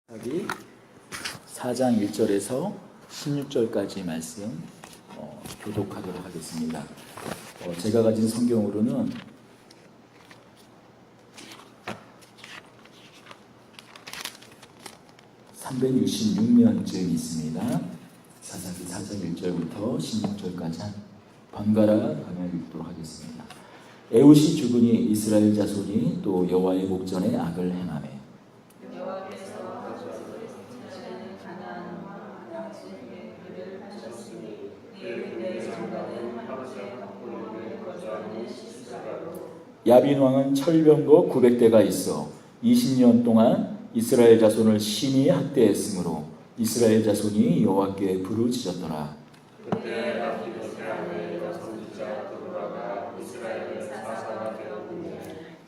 사기 4장 1절에서 16절까지 말씀 교독하도록 하겠습니다. 제가 가진 성경으로는 (366면쯤) 있습니다. 사사기 4장 1절부터 16절까지 번갈아 가며 읽도록 하겠습니다. 에훗이 죽으니 이스라엘 자손이 또 여호와의 목전에 악을 행하매 야빈 왕은 철병거 900대가 있어 20년 동안 이스라엘 자손을 심히 학대했으므로 이스라엘 자손이 여호와께 부르짖었더라.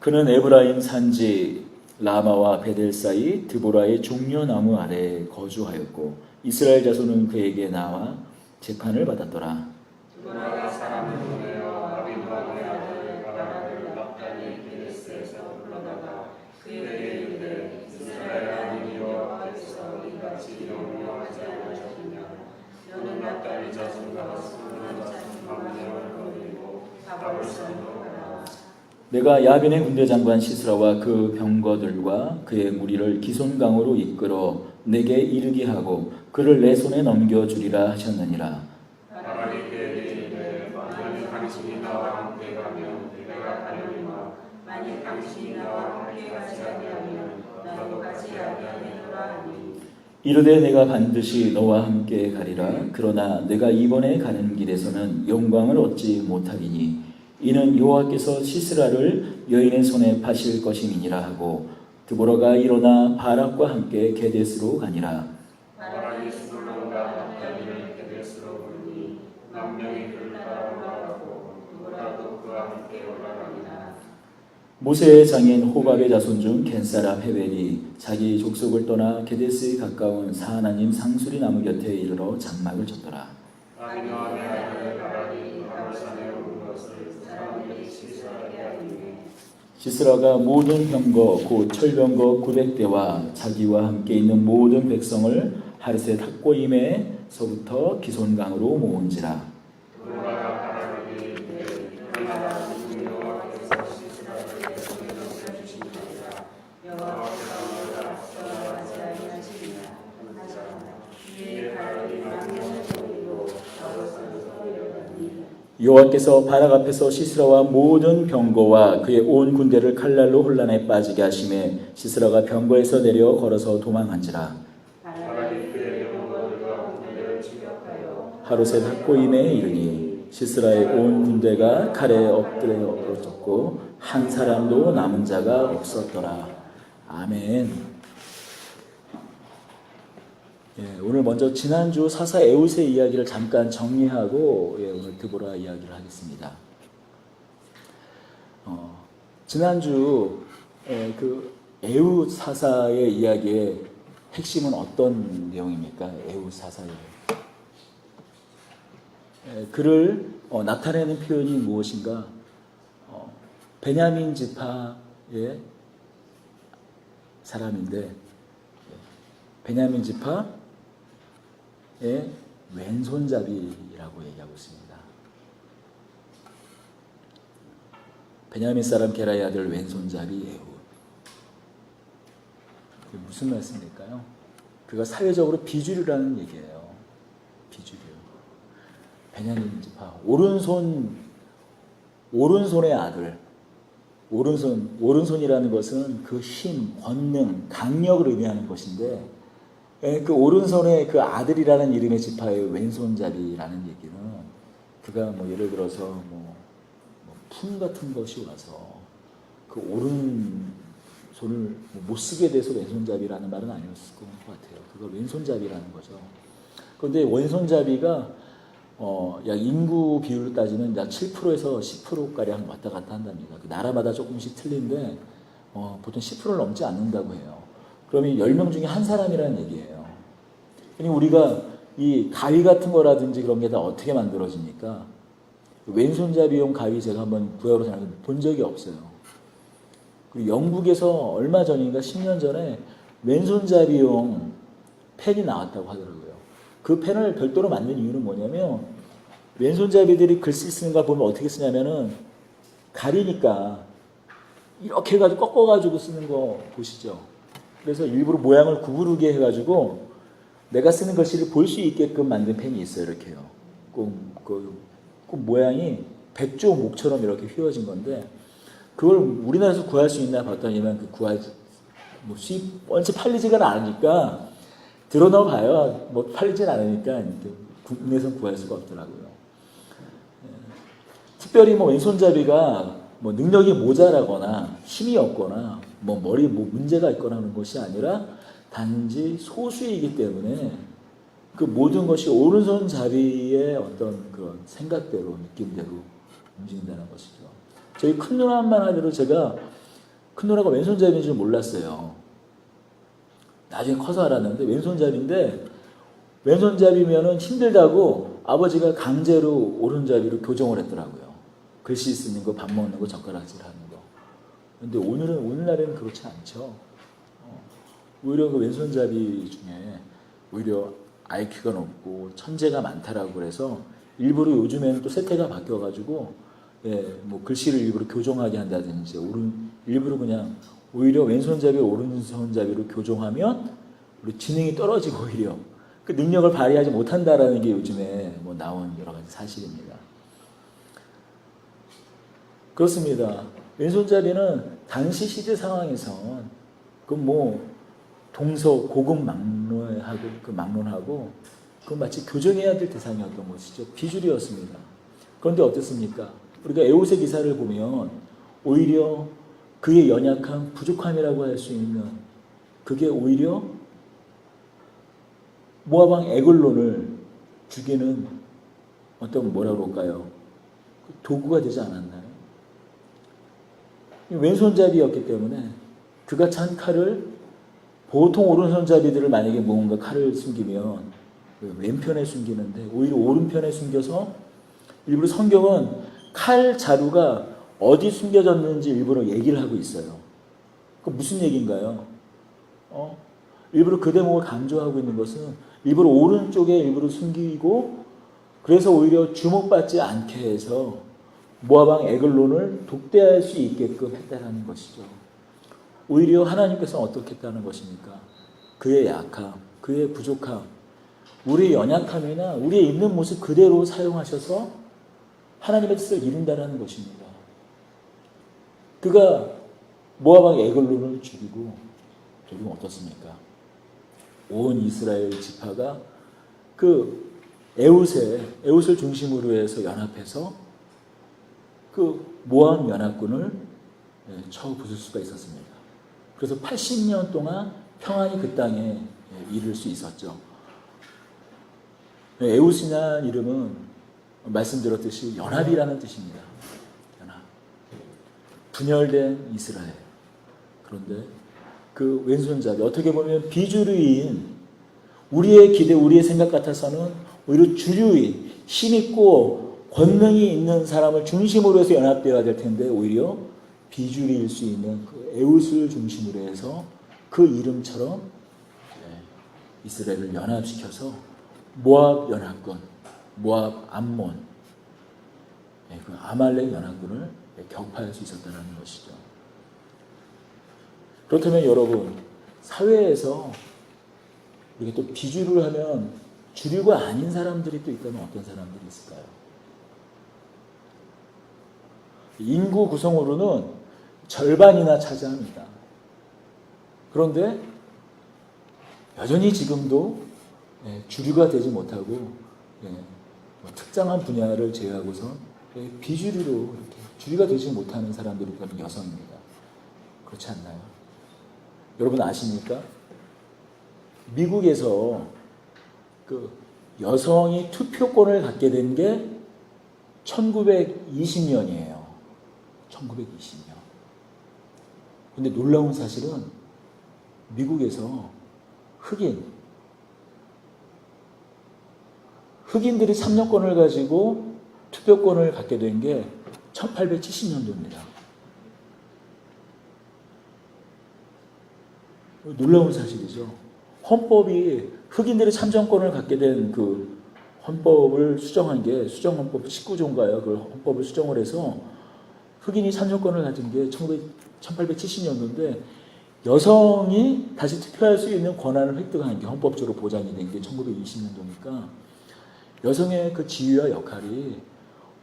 그는 에브라임 산지 라마와 베델 사이 드보라의 종려나무 아래에 거주하였고 이스라엘 자손은 그에게 나와 재판을 받았더라. 내가 야빈의 군대 장관 시스라와 그 병거들과 그의 무리를 기손강으로 이끌어 내게 이르게 하고 그를 내 손에 넘겨주리라 하셨느니라. 이르되 내가 반드시 너와 함께 가리라. 그러나 내가 이번에 가는 길에서는 영광을 얻지 못하리니 이는 여호와께서 시스라를 여인의 손에 파실 것임이니라 하고 드보라가 일어나 바락과 함께 게데스로 가니라. 모세의 장인 호밥의 자손 중 겐사람 헤벨이 자기 족속을 떠나 게데스에 가까운 사하나님 상수리 나무 곁에 이르러 장막을 쳤더라. 시스라가 모든 병거 곧 철병거 900대와 자기와 함께 있는 모든 백성을 하르셋 학고임에서부터 기손강으로 모은지라. 여호와께서 바락 앞에서 시스라와 모든 병거와 그의 온 군대를 칼날로 혼란에 빠지게 하심에 시스라가 병거에서 내려 걸어서 도망한지라. 하루셋 학고임에 이르니 시스라의 온 군대가 칼에 엎드려졌고 한 사람도 남은 자가 없었더라. 아멘. 오늘 먼저 지난주 사사 에훗의 이야기를 잠깐 정리하고 오늘 드보라 이야기를 하겠습니다. 지난주 그 에훗 사사의 이야기의 핵심은 어떤 내용입니까? 에훗 사사의 그를 나타내는 표현이 무엇인가? 베냐민 지파의 사람인데 베냐민 지파 왼손잡이라고 얘기하고 있습니다. 베냐민 사람 게라의 아들 왼손잡이 에훗. 그게 무슨 말씀일까요? 그가 사회적으로 비주류라는 얘기예요. 비주류. 베냐민 지파 오른손의 아들. 오른손이라는 것은 그 힘, 권능, 강력을 의미하는 것인데 그 오른손의 그 아들이라는 이름의 지파의 왼손잡이라는 얘기는 그가 예를 들어서 품 같은 것이 와서 그 오른손을 못 쓰게 돼서 왼손잡이라는 말은 아니었을 것 같아요. 그걸 왼손잡이라는 거죠. 그런데 왼손잡이가 약 인구 비율로 따지면 약 7%에서 10%가량 왔다 갔다 한답니다. 그 나라마다 조금씩 틀린데 보통 10%를 넘지 않는다고 해요. 그러면 10명 중에 한 사람이라는 얘기예요. 그러니까 우리가 이 가위 같은 거라든지 그런 게 다 어떻게 만들어집니까? 왼손잡이용 가위 제가 한번 구해서 본 적이 없어요. 그리고 영국에서 얼마 전인가 10년 전에 왼손잡이용 펜이 나왔다고 하더라고요. 그 펜을 별도로 만든 이유는 뭐냐면 왼손잡이들이 글씨 쓰는 걸 보면 어떻게 쓰냐면은 가리니까 이렇게 해가지고 꺾어가지고 쓰는 거 보시죠. 그래서 일부러 모양을 구부르게 해가지고 내가 쓰는 글씨를 볼 수 있게끔 만든 펜이 있어요. 이렇게요. 꼭 모양이 백조 목처럼 이렇게 휘어진 건데 그걸 우리나라에서 구할 수 있나 봤더니만 그 뭐 수입 원체 팔리지가 않으니까 들어넣어 봐요. 뭐 팔리진 않으니까 국내에서 구할 수가 없더라고요. 특별히 뭐 왼손잡이가 뭐 능력이 모자라거나 힘이 없거나 뭐 머리 뭐 문제가 있거나 하는 것이 아니라 단지 소수이기 때문에 그 모든 것이 오른손잡이의 어떤 그런 생각대로 느낌대로 움직인다는 것이죠. 저희 큰 누나만 하더라도 제가 큰 누나가 왼손잡이인 줄 몰랐어요. 나중에 커서 알았는데 왼손잡이인데 왼손잡이면은 힘들다고 아버지가 강제로 오른잡이로 교정을 했더라고요. 글씨 쓰는 거, 밥 먹는 거, 젓가락질 하는 거. 근데 오늘날에는 그렇지 않죠. 오히려 그 왼손잡이 중에 오히려 IQ가 높고 천재가 많다라고 그래서 일부러 요즘에는 또 세태가 바뀌어가지고 뭐 글씨를 일부러 교정하게 한다든지 일부러 그냥 오히려 왼손잡이를 오른손잡이로 교정하면 우리 지능이 떨어지고 오히려 그 능력을 발휘하지 못한다라는 게 요즘에 뭐 나온 여러 가지 사실입니다. 그렇습니다. 왼손잡이는 당시 시대 상황에선 그 뭐 동서 고급 막론하고 그 마치 교정해야 될 대상이었던 것이죠. 비주류였습니다. 그런데 어떻습니까? 우리가 에옷의 기사를 보면 오히려 그의 연약함, 부족함이라고 할 수 있는 그게 오히려 모압 왕 에글론을 죽이는 어떤 뭐라고 할까요? 도구가 되지 않았나요? 왼손잡이였기 때문에 그가 찬 칼을 보통 오른손잡이들을 만약에 뭔가 칼을 숨기면 왼편에 숨기는데 오히려 오른편에 숨겨서 일부러 성경은 칼 자루가 어디 숨겨졌는지 일부러 얘기를 하고 있어요. 그 무슨 얘기인가요? 일부러 그 대목을 강조하고 있는 것은 일부러 오른쪽에 일부러 숨기고 그래서 오히려 주목받지 않게 해서 모압 왕 에글론을 독대할 수 있게끔 했다는 것이죠. 오히려 하나님께서 어떻게 했다는 것입니까? 그의 약함, 그의 부족함, 우리의 연약함이나 우리의 있는 모습 그대로 사용하셔서 하나님의 뜻을 이룬다는 것입니다. 그가 모압 왕 에글론을 죽이고 결국 어떻습니까? 온 이스라엘 지파가 그 에웃을 중심으로 해서 연합해서 그 모압 연합군을 쳐 부술 수가 있었습니다. 그래서 80년 동안 평안이 그 땅에 이룰 수 있었죠. 에웃이라는 이름은 말씀드렸듯이 연합이라는 뜻입니다. 연합. 분열된 이스라엘. 그런데 그 왼손잡이 어떻게 보면 비주류인 우리의 기대, 우리의 생각 같아서는 오히려 주류인 힘있고 권능이 있는 사람을 중심으로 해서 연합되어야 될 텐데 오히려 비주류일 수 있는 그 에웃을 중심으로 해서 그 이름처럼 이스라엘을 연합시켜서 모압 연합군, 모압 암몬, 그 아말렉 연합군을 격파할 수 있었다는 것이죠. 그렇다면 여러분 사회에서 이게 또 비주류를 하면 주류가 아닌 사람들이 또 있다면 어떤 사람들이 있을까요? 인구 구성으로는 절반이나 차지합니다. 그런데 여전히 지금도 주류가 되지 못하고 특정한 분야를 제외하고서 비주류로 이렇게 주류가 되지 못하는 사람들이 그러면 여성입니다. 그렇지 않나요? 여러분 아십니까? 미국에서 그 여성이 투표권을 갖게 된 게 1920년이에요. 1920년. 근데 놀라운 사실은 미국에서 흑인들이 참여권을 가지고 투표권을 갖게 된 게 1870년도입니다. 놀라운 사실이죠. 헌법이 흑인들이 참정권을 갖게 된 그 헌법을 수정한 게 수정헌법 19조인가요? 그 헌법을 수정을 해서 흑인이 참정권을 가진 게 1870년도인데 여성이 다시 투표할 수 있는 권한을 획득한 게 헌법적으로 보장이 된 게 1920년도니까 여성의 그 지위와 역할이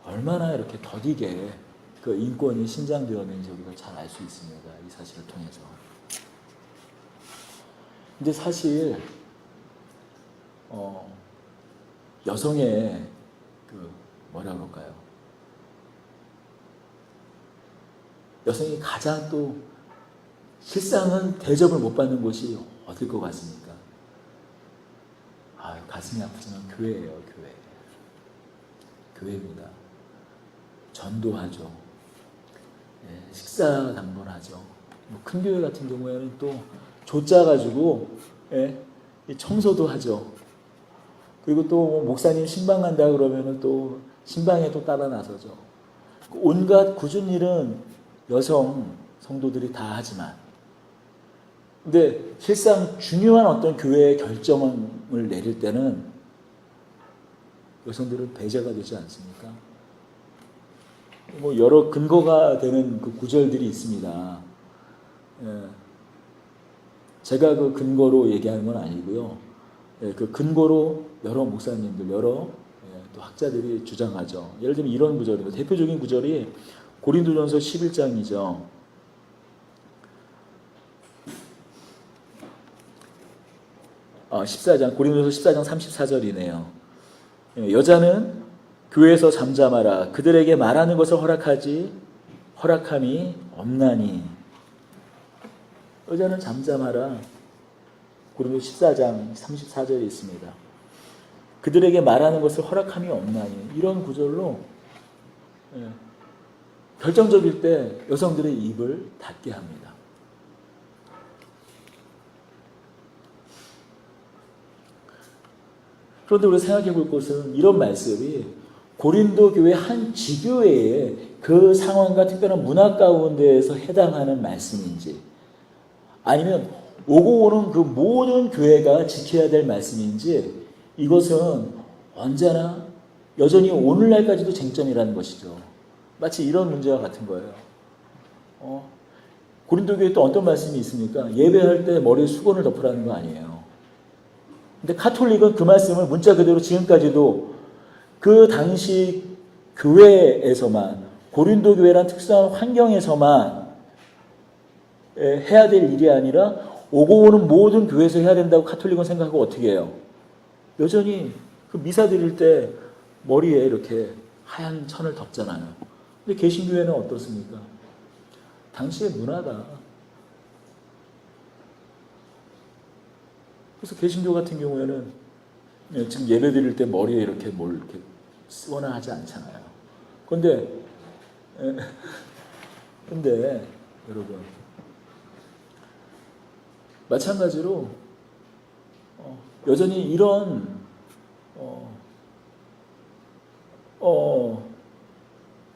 얼마나 이렇게 더디게 그 인권이 신장되었는지 우리가 잘 알 수 있습니다. 이 사실을 통해서. 근데 사실 여성의 그 뭐라 그럴까요? 여성이 가장 또 실상은 대접을 못 받는 곳이 어딜 것 같습니까? 가슴이 아프지만 교회예요, 교회. 교회입니다. 전도하죠. 예, 식사 당번하죠. 뭐 큰 교회 같은 경우에는 또 조짜 가지고 예, 청소도 하죠. 그리고 또 목사님 신방 간다 그러면은 또 신방에 또 따라 나서죠. 온갖 굳은 일은 여성 성도들이 다 하지만, 근데 실상 중요한 어떤 교회의 결정을 내릴 때는 여성들은 배제가 되지 않습니까? 뭐 여러 근거가 되는 그 구절들이 있습니다. 예. 제가 그 근거로 얘기하는 건 아니고요. 예, 그 근거로 여러 목사님들, 여러 또 학자들이 주장하죠. 예를 들면 이런 구절입니다. 대표적인 구절이 고린도전서 11장이죠. 고린도전서 14장 34절이네요. 예, 여자는 교회에서 잠잠하라. 그들에게 말하는 것을 허락함이 없나니. 여자는 잠잠하라. 고린도서 14장 34절에 있습니다. 그들에게 말하는 것을 허락함이 없나니. 이런 구절로 결정적일 때 여성들의 입을 닫게 합니다. 그런데 우리가 생각해 볼 것은 이런 말씀이 고린도 교회 한 지교회의 그 상황과 특별한 문화 가운데에서 해당하는 말씀인지, 아니면 오고 오는 그 모든 교회가 지켜야 될 말씀인지, 이것은 언제나 여전히 오늘날까지도 쟁점이라는 것이죠. 마치 이런 문제와 같은 거예요. 고린도 교회에 또 어떤 말씀이 있습니까? 예배할 때 머리에 수건을 덮으라는 거 아니에요. 근데 카톨릭은 그 말씀을 문자 그대로 지금까지도 그 당시 교회에서만, 고린도 교회란 특수한 환경에서만 해야 될 일이 아니라 오고 오는 모든 교회에서 해야 된다고 카톨릭은 생각하고 어떻게 해요? 여전히 그 미사 드릴 때 머리에 이렇게 하얀 천을 덮잖아요. 근데 개신교회는 어떻습니까? 당시의 문화다. 그래서 개신교 같은 경우에는 지금 예배 드릴 때 머리에 이렇게 뭘 이렇게 쓰거나 하지 않잖아요. 근데 여러분, 마찬가지로 여전히 이런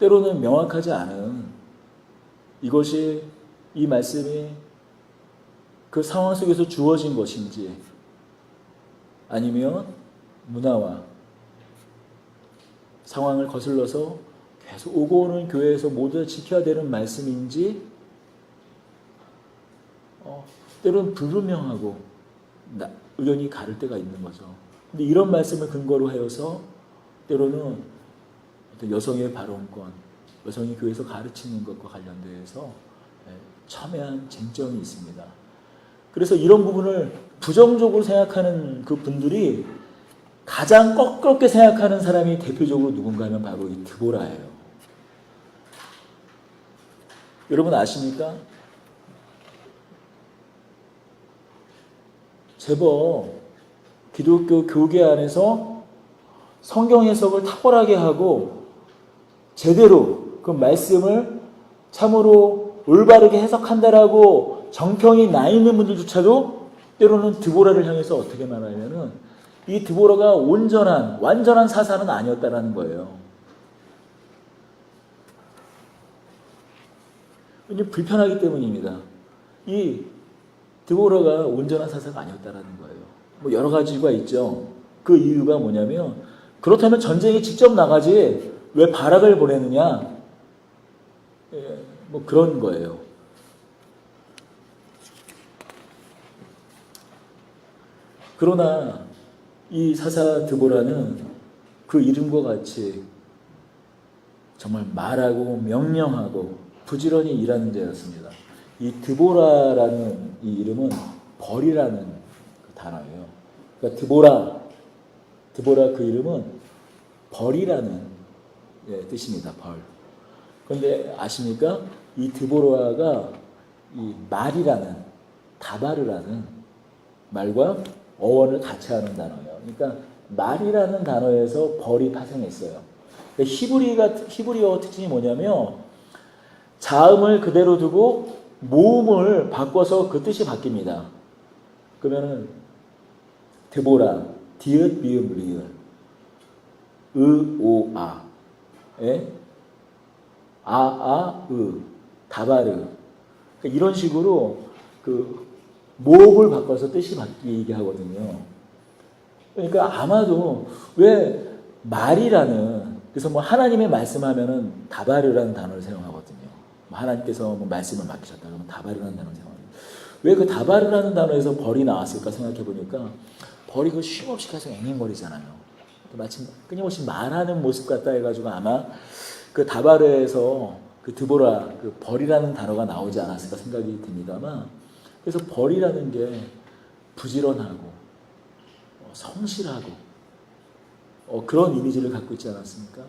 때로는 명확하지 않은 이것이, 이 말씀이 그 상황 속에서 주어진 것인지, 아니면 문화와 상황을 거슬러서 계속 오고 오는 교회에서 모두 지켜야 되는 말씀인지, 때로는 불분명하고 의견이 가를 때가 있는 거죠. 근데 이런 말씀을 근거로 하여서 때로는 어떤 여성의 발언권, 여성이 교회에서 가르치는 것과 관련돼서 첨예한 쟁점이 있습니다. 그래서 이런 부분을 부정적으로 생각하는 그 분들이 가장 껄끄럽게 생각하는 사람이 대표적으로 누군가 하면 바로 이 드보라예요. 여러분 아십니까? 제법 기독교 교계 안에서 성경 해석을 탁월하게 하고 제대로 그 말씀을 참으로 올바르게 해석한다라고 정평이 나 있는 분들조차도 때로는 드보라를 향해서 어떻게 말하냐면은 이 드보라가 완전한 사사는 아니었다라는 거예요. 왜냐면 불편하기 때문입니다. 이 드보라가 온전한 사사가 아니었다라는 거예요. 뭐 여러 가지가 있죠. 그 이유가 뭐냐면 그렇다면 전쟁에 직접 나가지 왜 바락을 보내느냐? 뭐 그런 거예요. 그러나 이 사사 드보라는 그 이름과 같이 정말 말하고 명령하고 부지런히 일하는 자였습니다. 이 드보라라는 이 이름은 벌이라는 그 단어예요. 그러니까 드보라 그 이름은 벌이라는 뜻입니다. 벌. 그런데 아십니까? 이 드보라가 이 말이라는 다바르라는 말과 어원을 같이 하는 단어예요. 그러니까 말이라는 단어에서 벌이 파생했어요. 히브리어 특징이 뭐냐면 자음을 그대로 두고 모음을 바꿔서 그 뜻이 바뀝니다. 그러면은 드보라, 디귿, 미음, 리을, 오, 아, 다바르. 그러니까 이런 식으로 그 모음을 바꿔서 뜻이 바뀌게 하거든요. 그러니까 아마도 왜 말이라는, 그래서 뭐 하나님의 말씀하면은 다바르라는 단어를 사용하거든요. 하나님께서 뭐 말씀을 맡기셨다 그러면 다바르라는 단어를 사용합니다. 왜 그 다바르라는 단어에서 벌이 나왔을까 생각해 보니까 벌이 그 쉼없이 계속 앵앵거리잖아요. 마침 끊임없이 말하는 모습 같다 해가지고 아마 그 다바르에서 그 드보라 그 벌이라는 단어가 나오지 않았을까 생각이 듭니다만, 그래서 벌이라는 게 부지런하고 성실하고 그런 이미지를 갖고 있지 않았습니까?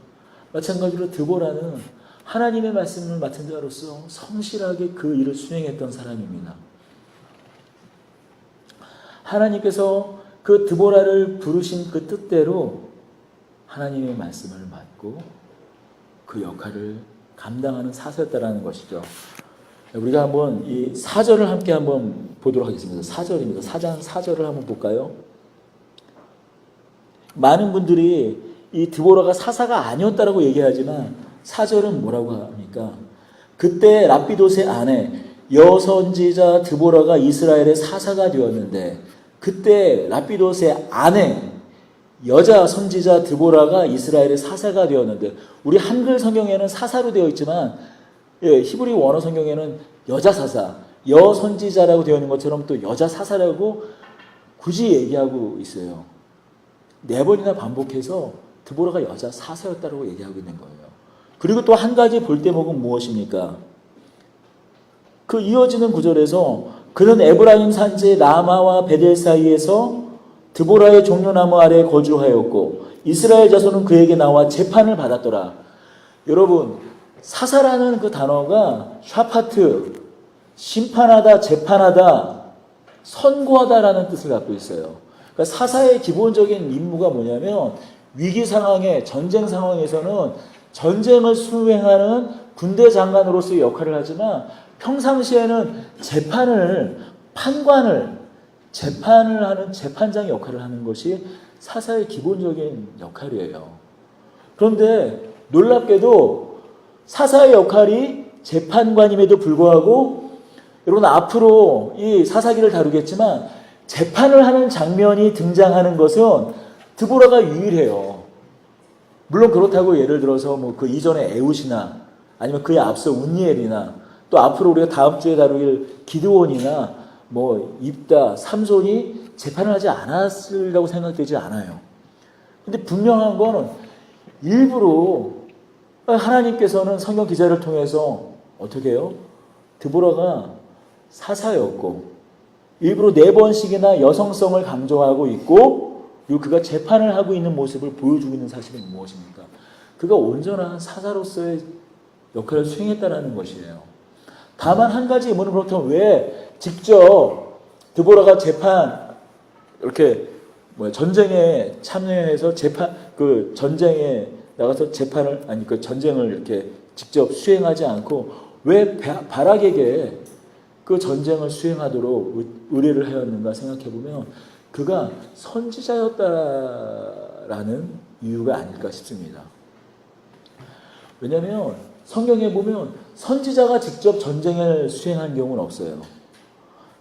마찬가지로 드보라는 하나님의 말씀을 맡은 자로서 성실하게 그 일을 수행했던 사람입니다. 하나님께서 그 드보라를 부르신 그 뜻대로 하나님의 말씀을 맡고 그 역할을 감당하는 사사였다라는 것이죠. 우리가 한번 이 4절을 함께 한번 보도록 하겠습니다. 4절입니다. 4장 4절을 한번 볼까요? 많은 분들이 이 드보라가 사사가 아니었다라고 얘기하지만 4절은 뭐라고 합니까? 그때 랍비돗의 아내 여선지자 드보라가 이스라엘의 사사가 되었는데, 그때 랍비돗의 아내 여자 선지자 드보라가 이스라엘의 사사가 되었는데, 우리 한글 성경에는 사사로 되어 있지만 히브리 원어 성경에는 여자 사사, 여선지자라고 되어 있는 것처럼 또 여자 사사라고 굳이 얘기하고 있어요. 4번이나 반복해서 드보라가 여자 사사였다고 얘기하고 있는 거예요. 그리고 또 한 가지 볼 대목은 무엇입니까? 그 이어지는 구절에서 그는 에브라임 산지 라마와 베델 사이에서 드보라의 종려나무 아래에 거주하였고 이스라엘 자손은 그에게 나와 재판을 받았더라. 여러분, 사사라는 그 단어가 샤파트, 심판하다, 재판하다, 선고하다라는 뜻을 갖고 있어요. 그러니까 사사의 기본적인 임무가 뭐냐면 위기 상황에, 전쟁 상황에서는 전쟁을 수행하는 군대 장관으로서의 역할을 하지만 평상시에는 재판을 하는 재판장 역할을 하는 것이 사사의 기본적인 역할이에요. 그런데 놀랍게도 사사의 역할이 재판관임에도 불구하고, 여러분 앞으로 이 사사기를 다루겠지만 재판을 하는 장면이 등장하는 것은 드보라가 유일해요. 물론 그렇다고 예를 들어서 뭐 그 이전에 에훗이나 아니면 그에 앞서 운니엘이나 또 앞으로 우리가 다음 주에 다루길 기드온이나 뭐 입다, 삼손이 재판을 하지 않았으리라고 생각되지 않아요. 근데 분명한 거는 일부러 하나님께서는 성경 기자를 통해서 어떻게 해요? 드보라가 사사였고 일부러 4번씩이나 여성성을 강조하고 있고, 그리고 그가 재판을 하고 있는 모습을 보여주고 있는 사실은 무엇입니까? 그가 온전한 사사로서의 역할을 수행했다는 것이에요. 다만 한 가지 의문은, 그렇다면 왜 직접 드보라가 재판, 이렇게 전쟁에 참여해서 그 전쟁에 나가서 재판을, 아니 그 전쟁을 이렇게 직접 수행하지 않고 왜 바락에게 그 전쟁을 수행하도록 의뢰를 하였는가 생각해 보면 그가 선지자였다라는 이유가 아닐까 싶습니다. 왜냐하면 성경에 보면 선지자가 직접 전쟁을 수행한 경우는 없어요.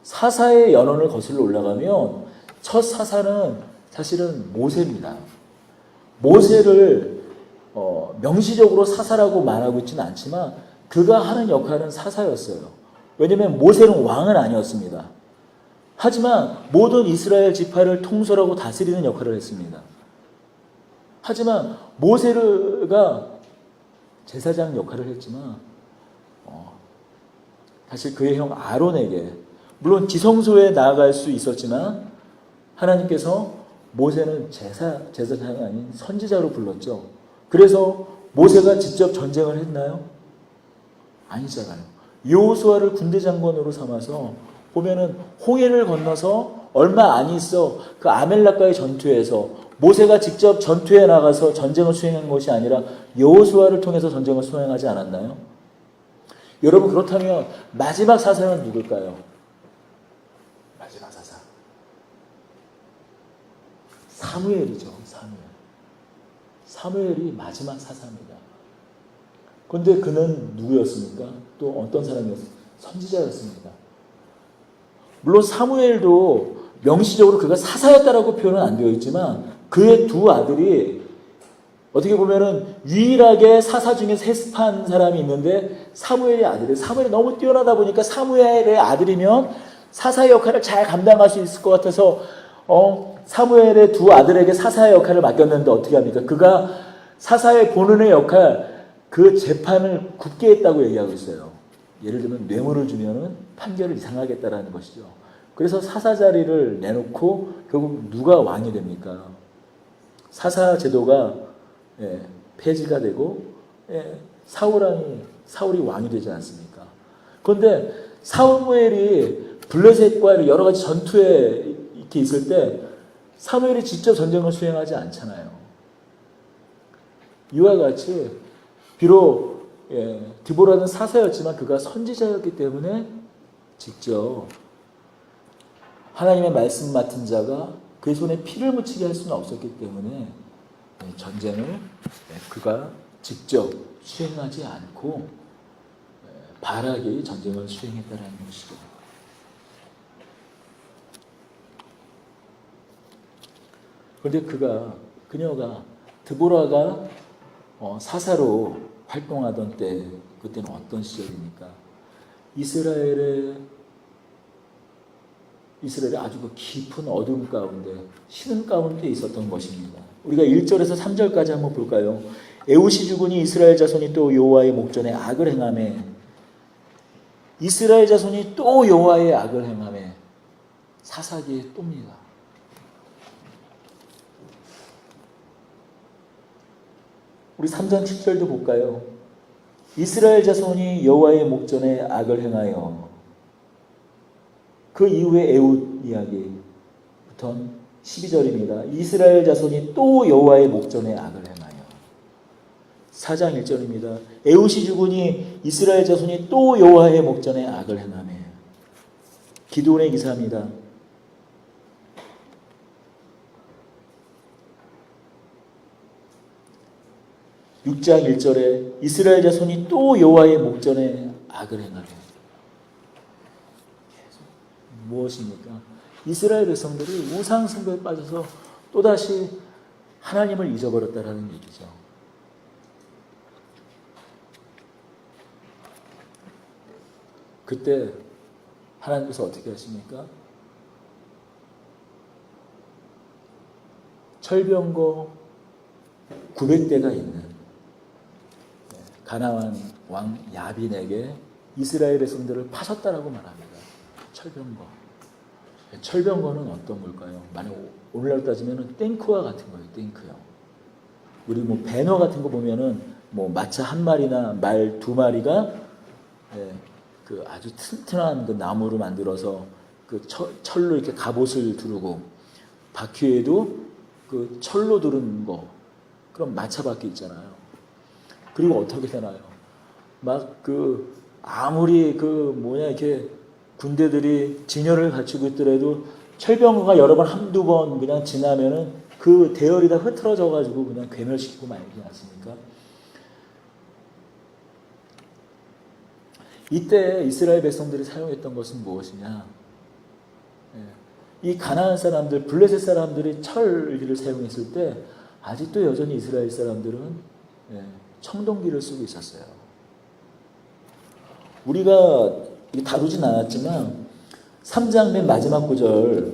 사사의 연원을 거슬러 올라가면 첫 사사는 사실은 모세입니다. 모세를 명시적으로 사사라고 말하고 있지는 않지만 그가 하는 역할은 사사였어요. 왜냐하면 모세는 왕은 아니었습니다. 하지만 모든 이스라엘 지파를 통솔하고 다스리는 역할을 했습니다. 하지만 모세가 제사장 역할을 했지만 사실 그의 형 아론에게 물론 지성소에 나아갈 수 있었지만 하나님께서 모세는 제사장이 아닌 선지자로 불렀죠. 그래서 모세가 직접 전쟁을 했나요? 아니잖아요. 여호수아를 군대 장관으로 삼아서 보면은 홍해를 건너서 얼마 안 있어 그 아멜렉과의 전투에서 모세가 직접 전투에 나가서 전쟁을 수행한 것이 아니라 여호수아를 통해서 전쟁을 수행하지 않았나요? 여러분 그렇다면 마지막 사사는 누굴까요? 마지막 사사 사무엘이죠. 사무엘이 마지막 사사입니다. 그런데 그는 누구였습니까? 또 어떤 사람이었습니까? 선지자였습니다. 물론 사무엘도 명시적으로 그가 사사였다라고 표현은 안 되어 있지만 그의 두 아들이 어떻게 보면은 유일하게 사사 중에 세습한 사람이 있는데 사무엘의 아들이 사무엘이 너무 뛰어나다 보니까 사무엘의 아들이면 사사의 역할을 잘 감당할 수 있을 것 같아서 사무엘의 두 아들에게 사사의 역할을 맡겼는데 어떻게 합니까? 그가 사사의 본원의 역할 그 재판을 굳게 했다고 얘기하고 있어요. 예를 들면 뇌물을 주면은 판결을 이상하게 했다라는 것이죠. 그래서 사사 자리를 내놓고 결국 누가 왕이 됩니까? 사사 제도가 폐지가 되고 사울이 왕이 되지 않습니까? 그런데 사무엘이 블레셋과 여러 가지 전투에 이렇게 있을 때 사무엘이 직접 전쟁을 수행하지 않잖아요. 이와 같이 비록 디보라는 사사였지만 그가 선지자였기 때문에 직접 하나님의 말씀 맡은 자가 그의 손에 피를 묻히게 할 수는 없었기 때문에 전쟁을 그가 직접 수행하지 않고 바락이 전쟁을 수행했다는 것이죠. 그런데 그녀가 드보라가 사사로 활동하던 때 그때는 어떤 시절입니까? 이스라엘의 아주 그 깊은 어둠 가운데 신음 가운데 있었던 것입니다. 우리가 1절에서 3절까지 한번 볼까요? 에웃이 죽으니 이스라엘 자손이 또 여호와의 목전에 악을 행하매 이스라엘 자손이 또 여호와의 악을 행하매 사사기의 또입니다. 우리 3장 7절도 볼까요? 이스라엘 자손이 여호와의 목전에 악을 행하여 그 이후에 에웃 이야기부터 12절입니다. 이스라엘 자손이 또 여호와의 목전에 악을 행하여 4장 1절입니다. 에웃이 죽으니 이스라엘 자손이 또 여호와의 목전에 악을 행하며 기드온의 기사입니다. 6장 1절에 이스라엘 자손이 또 여호와의 목전에 악을 행하며 무엇입니까? 이스라엘 백성들이 우상 숭배에 빠져서 또다시 하나님을 잊어버렸다라는 얘기죠. 그때 하나님께서 어떻게 하십니까? 철병거 900대가 있는 가나안 왕 야빈에게 이스라엘 백성들을 파셨다라고 말합니다. 철병거. 철병거는 어떤 걸까요? 만약 오늘날 따지면 탱크와 같은 거예요. 탱크요. 우리 뭐 배너 같은 거 보면은 뭐 마차 한 마리나 말 두 마리가 그 아주 튼튼한 그 나무로 만들어서 그 철로 이렇게 갑옷을 두르고 바퀴에도 그 철로 두른 거 그럼 마차 바퀴 있잖아요. 그리고 어떻게 되나요? 막 그 아무리 이렇게 군대들이 진열을 갖추고 있더라도 철병거가 여러 번 한두 번 그냥 지나면은 그 대열이 다 흐트러져 가지고 그냥 괴멸시키고 말지 않습니까? 이때 이스라엘 백성들이 사용했던 것은 무엇이냐? 이 가나안 사람들, 블레셋 사람들이 철기를 사용했을 때 아직도 여전히 이스라엘 사람들은 청동기를 쓰고 있었어요. 우리가 다루진 않았지만 3장 맨 마지막 구절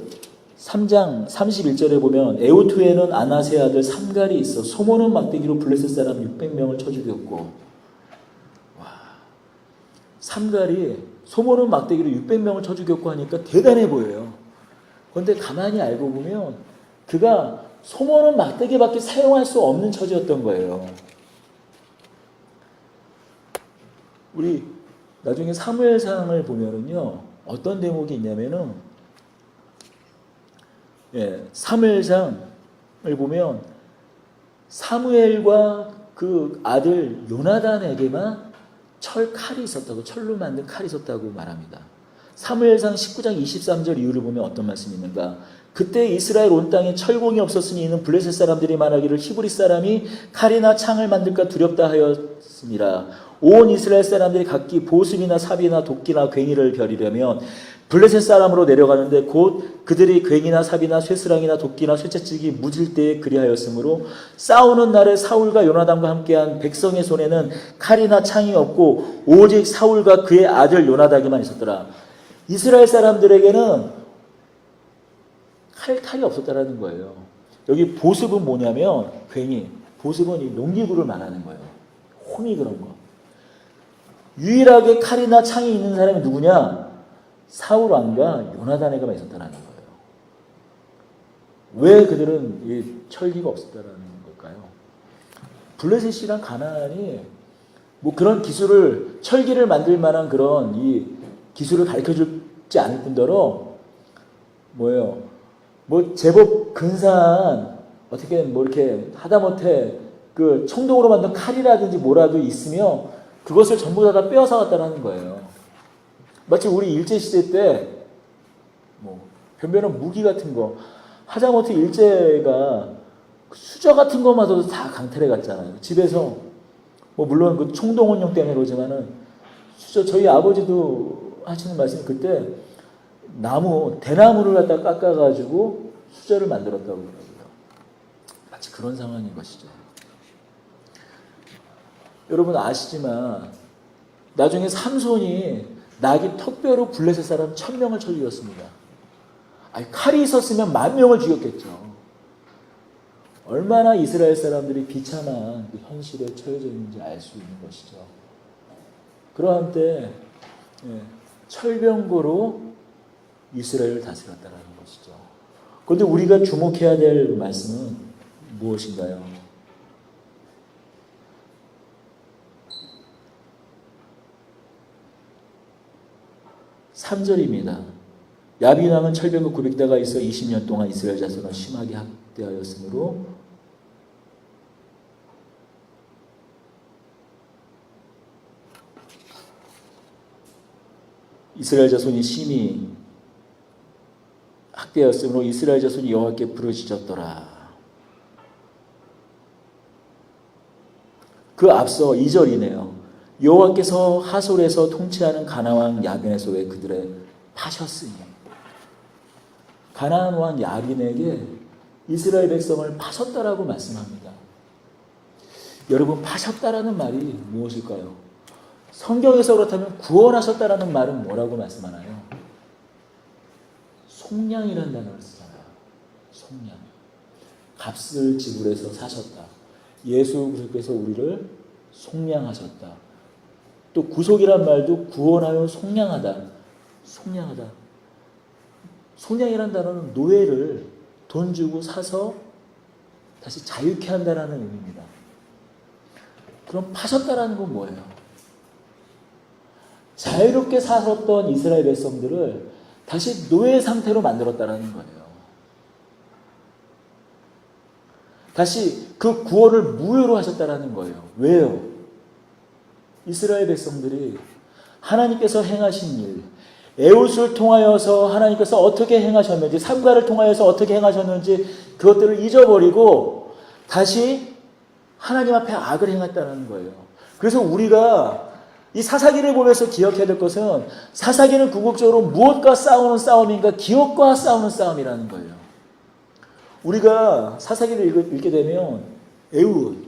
3장 31절에 보면 에우투에는 아나세 아들 삼갈이 있어 소모는 막대기로 블레셋 사람 600명을 쳐 죽였고, 와, 삼갈이 소모는 막대기로 600명을 쳐 죽였고 하니까 대단해 보여요. 그런데 가만히 알고 보면 그가 소모는 막대기밖에 사용할 수 없는 처지였던 거예요. 우리 나중에 사무엘상을 보면은요, 어떤 대목이 있냐면은, 사무엘상을 보면 사무엘과 그 아들 요나단에게만 칼이 있었다고, 철로 만든 칼이 있었다고 말합니다. 사무엘상 19장 23절 이후를 보면 어떤 말씀이 있는가? 그때 이스라엘 온 땅에 철공이 없었으니 이는 블레셋 사람들이 말하기를 히브리 사람이 칼이나 창을 만들까 두렵다 하였습니다. 온 이스라엘 사람들이 각기 보습이나 삽이나 도끼나 괭이를 벼리려면 블레셋 사람으로 내려가는데 곧 그들이 괭이나 삽이나 쇠스랑이나 도끼나 쇠채찍이 무질 때에 그리하였으므로 싸우는 날에 사울과 요나단과 함께한 백성의 손에는 칼이나 창이 없고 오직 사울과 그의 아들 요나단에게만 있었더라. 이스라엘 사람들에게는 칼이 없었다라는 거예요. 여기 보습은 뭐냐면 괭이, 보습은 이 농기구를 말하는 거예요. 홍이 그런 거. 유일하게 칼이나 창이 있는 사람이 누구냐? 사울 왕과 요나단에게만 있었다라는 거예요. 왜 그들은 이 철기가 없었다라는 걸까요? 블레셋이랑 가나안이 뭐 그런 기술을, 철기를 만들 만한 그런 이 기술을 가르쳐 주지 않을 뿐더러 뭐예요? 뭐 제법 근사한 어떻게 뭐 이렇게 하다못해 그 청동으로 만든 칼이라든지 뭐라도 있으며 그것을 전부 다 빼앗아 갔다는 거예요. 마치 우리 일제시대 때 뭐 변변한 무기 같은 거, 하다못해 일제가 수저 같은 것마저도 다 강탈해 갔잖아요. 집에서 뭐 물론 그 총동원용 때문에 그러지만은 수저, 저희 아버지도 하시는 말씀이 그때 대나무를 갖다 깎아가지고 수저를 만들었다고 그러더라고요. 마치 그런 상황인 것이죠. 여러분 아시지만 나중에 삼손이 나귀 턱뼈로 블레셋 사람 1000명을 쳐 죽였습니다. 아니, 칼이 있었으면 10,000명을 죽였겠죠. 얼마나 이스라엘 사람들이 비참한 그 현실에 처해져 있는지 알 수 있는 것이죠. 그러한 때 철병거로 이스라엘을 다스렸다는 것이죠. 그런데 우리가 주목해야 될 말씀은 무엇인가요? 3절입니다. 야빈 왕은 철병거 900대가 있어 20년 동안 이스라엘 자손을 심하게 학대하였으므로 이스라엘 자손이 심히 학대하였으므로 이스라엘 자손이 여호와께 부르짖었더라. 그 앞서 2절이네요. 여호와께서 하솔에서 통치하는 가나안 왕 야빈에서 왜 그들의 파셨으니. 가나안 왕 야빈에게 이스라엘 백성을 파셨다라고 말씀합니다. 여러분, 파셨다라는 말이 무엇일까요? 성경에서 그렇다면 구원하셨다라는 말은 뭐라고 말씀하나요? 속량이라는 단어를 쓰잖아요. 속량. 값을 지불해서 사셨다. 예수 그리스도께서 우리를 속량하셨다. 또 구속이란 말도 구원하여 속량하다. 속량하다. 속량이란 단어는 노예를 돈 주고 사서 다시 자유케 한다라는 의미입니다. 그럼 파셨다라는 건 뭐예요? 자유롭게 살았던 이스라엘 백성들을 다시 노예 상태로 만들었다라는 거예요. 다시 그 구원을 무효로 하셨다라는 거예요. 왜요? 이스라엘 백성들이 하나님께서 행하신 일, 에웃을 통하여서 하나님께서 어떻게 행하셨는지, 삼가를 통하여서 어떻게 행하셨는지 그것들을 잊어버리고 다시 하나님 앞에 악을 행했다는 거예요. 그래서 우리가 이 사사기를 보면서 기억해야 될 것은 사사기는 궁극적으로 무엇과 싸우는 싸움인가? 기업과 싸우는 싸움이라는 거예요. 우리가 사사기를 읽게 되면 에훗,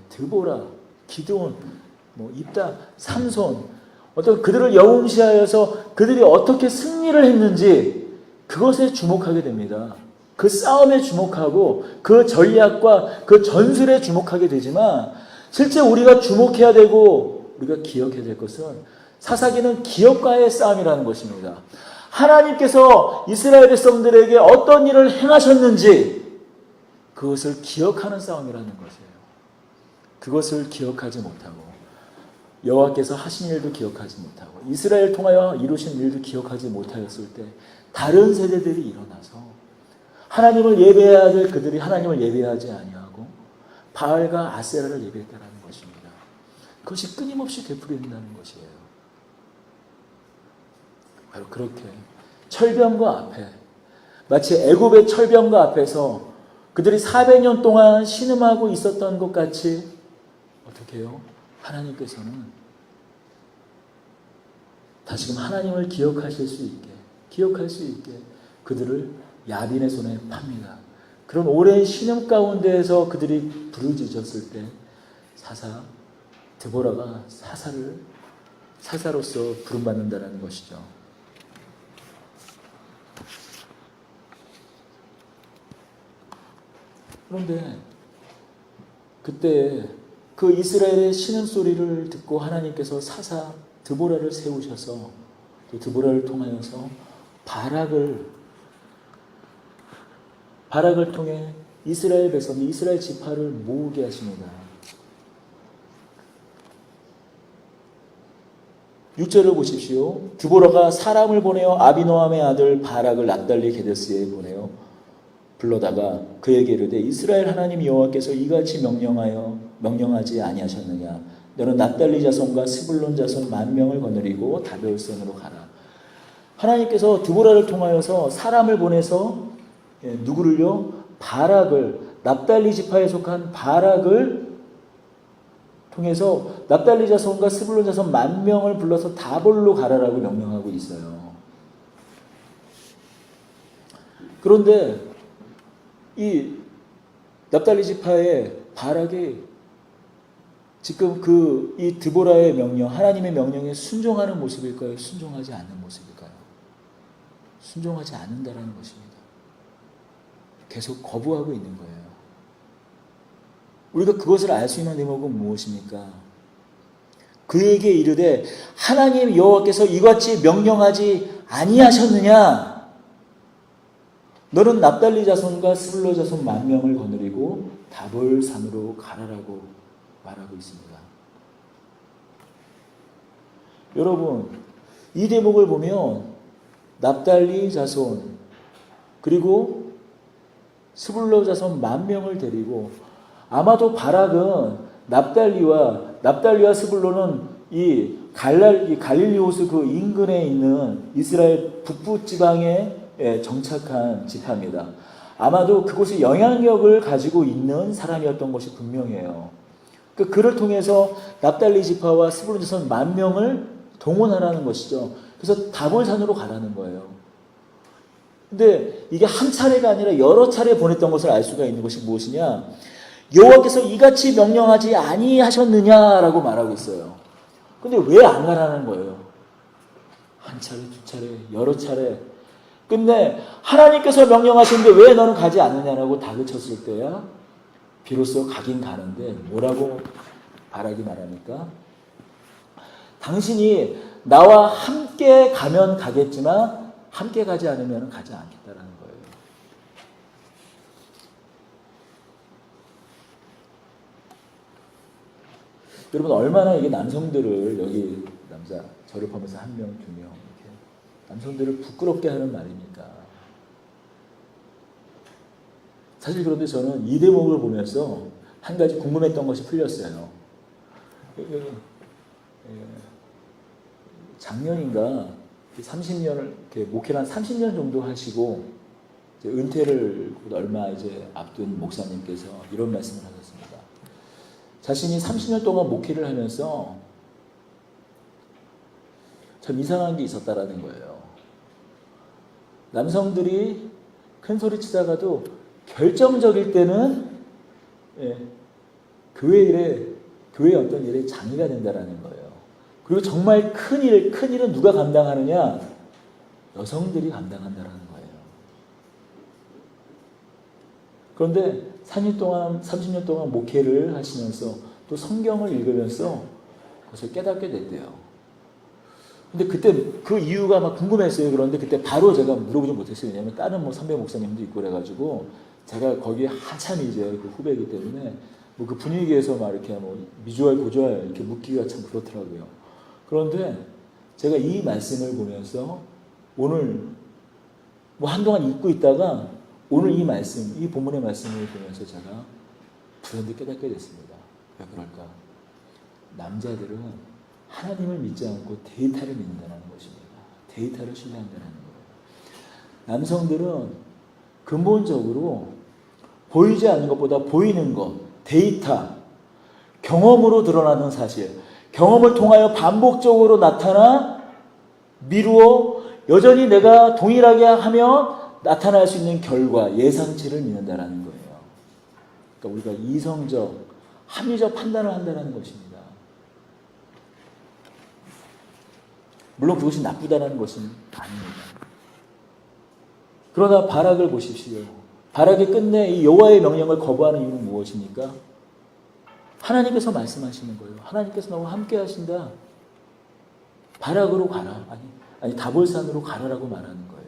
드보라, 기드온, 입다, 삼손, 어떤 그들을 영웅시하여서 그들이 어떻게 승리를 했는지 그것에 주목하게 됩니다. 그 싸움에 주목하고 그 전략과 그 전술에 주목하게 되지만 실제 우리가 주목해야 되고 우리가 기억해야 될 것은 사사기는 기업과의 싸움이라는 것입니다. 하나님께서 이스라엘 백성들에게 어떤 일을 행하셨는지 그것을 기억하는 싸움이라는 것이에요. 그것을 기억하지 못하고 여호와께서 하신 일도 기억하지 못하고 이스라엘 통하여 이루신 일도 기억하지 못하였을 때 다른 세대들이 일어나서 하나님을 예배해야 될 그들이 하나님을 예배하지 아니하고 바알과 아세라를 예배했다는 것입니다. 그것이 끊임없이 되풀이된다는 것이에요. 바로 그렇게 철병과 앞에 마치 애굽의 철병과 앞에서 그들이 400년 동안 신음하고 있었던 것 같이 어떻게 해요? 하나님께서는 다시금 하나님을 기억할 수 있게 그들을 야빈의 손에 팝니다. 그런 오랜 신음 가운데에서 그들이 부르짖었을 때 드보라가 사사로서 부름받는다는 것이죠. 그런데 그때 그 이스라엘의 신음소리를 듣고 하나님께서 드보라를 세우셔서 또 드보라를 통하여서 바락을 통해 이스라엘 백성, 이스라엘 지파를 모으게 하십니다. 6절을 보십시오. 드보라가 사람을 보내어 아비노함의 아들 바락을 납달리 게데스에 보내어 불러다가 그에게 이르되 이스라엘 하나님 여호와께서 이같이 명령하지 아니하셨느냐? 너는 납달리 자손과 스불론 자손 10,000명을 거느리고 다베올선으로 가라. 하나님께서 드보라를 통하여서 사람을 보내서 누구를요? 바락을, 납달리 지파에 속한 바락을 통해서 납달리 자손과 스불론 자손 10,000명을 불러서 다볼로 가라라고 명령하고 있어요. 그런데 이 납달리 지파의 바락이 지금 이 드보라의 명령, 하나님의 명령에 순종하는 모습일까요? 순종하지 않는 모습일까요? 순종하지 않는다라는 것입니다. 계속 거부하고 있는 거예요. 우리가 그것을 알 수 있는 대목은 무엇입니까? 그에게 이르되 하나님 여호와께서 이같이 명령하지 아니하셨느냐? 너는 납달리 자손과 스불론 자손 10,000명을 거느리고 다볼산으로 가라라고 말하고 있습니다. 여러분, 이 대목을 보면 납달리 자손 그리고 스불론 자손 10,000명을 데리고 아마도 바락은 납달리와 스불론은 이 갈릴리 호수 그 인근에 있는 이스라엘 북부 지방에 정착한 지파입니다. 아마도 그곳에 영향력을 가지고 있는 사람이었던 것이 분명해요. 그를 통해서 납달리 지파와 스불론 자손 10,000명을 동원하라는 것이죠. 그래서 다볼산으로 가라는 거예요. 근데 이게 한 차례가 아니라 여러 차례 보냈던 것을 알 수가 있는 것이 무엇이냐? 여호와께서 이같이 명령하지 아니하셨느냐라고 말하고 있어요. 근데 왜 안 가라는 거예요? 한 차례, 두 차례, 여러 차례. 근데 하나님께서 명령하시는데 왜 너는 가지 않느냐라고 다그쳤을 때야 비로소 가긴 가는데 뭐라고 바락이 말합니까? 당신이 나와 함께 가면 가겠지만 함께 가지 않으면 가지 않겠다라는 거예요. 여러분 얼마나 이게 남성들을 여기 남자 저를 보면서 1명, 2명 이렇게 남성들을 부끄럽게 하는 말입니까? 사실 그런데 저는 이 대목을 보면서 한 가지 궁금했던 것이 풀렸어요. 작년인가 30년을 목회를 한 30년 정도 하시고 이제 은퇴를 얼마 이제 앞둔 목사님께서 이런 말씀을 하셨습니다. 자신이 30년 동안 목회를 하면서 참 이상한 게 있었다라는 거예요. 남성들이 큰 소리 치다가도 결정적일 때는 교회의 어떤 일에 장애가 된다라는 거예요. 그리고 정말 큰 일은 누가 감당하느냐? 여성들이 감당한다라는 거예요. 그런데 30년 동안 목회를 하시면서 또 성경을 읽으면서 그것을 깨닫게 됐대요. 근데 그때 그 이유가 막 궁금했어요. 그런데 그때 바로 제가 물어보지 못했어요. 왜냐하면 다른 선배 목사님도 있고 그래가지고 제가 거기에 한참 이제 그 후배이기 때문에 뭐 그 분위기에서 막 이렇게 뭐 미주알 고주알 이렇게 묻기가 참 그렇더라고요. 그런데 제가 이 말씀을 보면서 오늘 뭐 한동안 잊고 있다가 오늘 이 말씀, 이 본문의 말씀을 보면서 제가 불현듯 깨닫게 됐습니다. 왜 그럴까? 남자들은 하나님을 믿지 않고 데이터를 믿는다는 것입니다. 데이터를 신뢰한다는 거예요. 남성들은 근본적으로 보이지 않는 것보다 보이는 것, 데이터, 경험으로 드러나는 사실, 경험을 통하여 반복적으로 나타나 미루어 여전히 내가 동일하게 하면 나타날 수 있는 결과, 예상치를 믿는다는 거예요. 그러니까 우리가 이성적, 합리적 판단을 한다는 것입니다. 물론 그것이 나쁘다는 것은 아닙니다. 그러나 바락을 보십시오. 바락이 끝내 이 여호와의 명령을 거부하는 이유는 무엇입니까? 하나님께서 말씀하시는 거예요. 하나님께서 너와 함께 하신다. 바락으로 가라. 아니 다볼산으로 가라라고 말하는 거예요.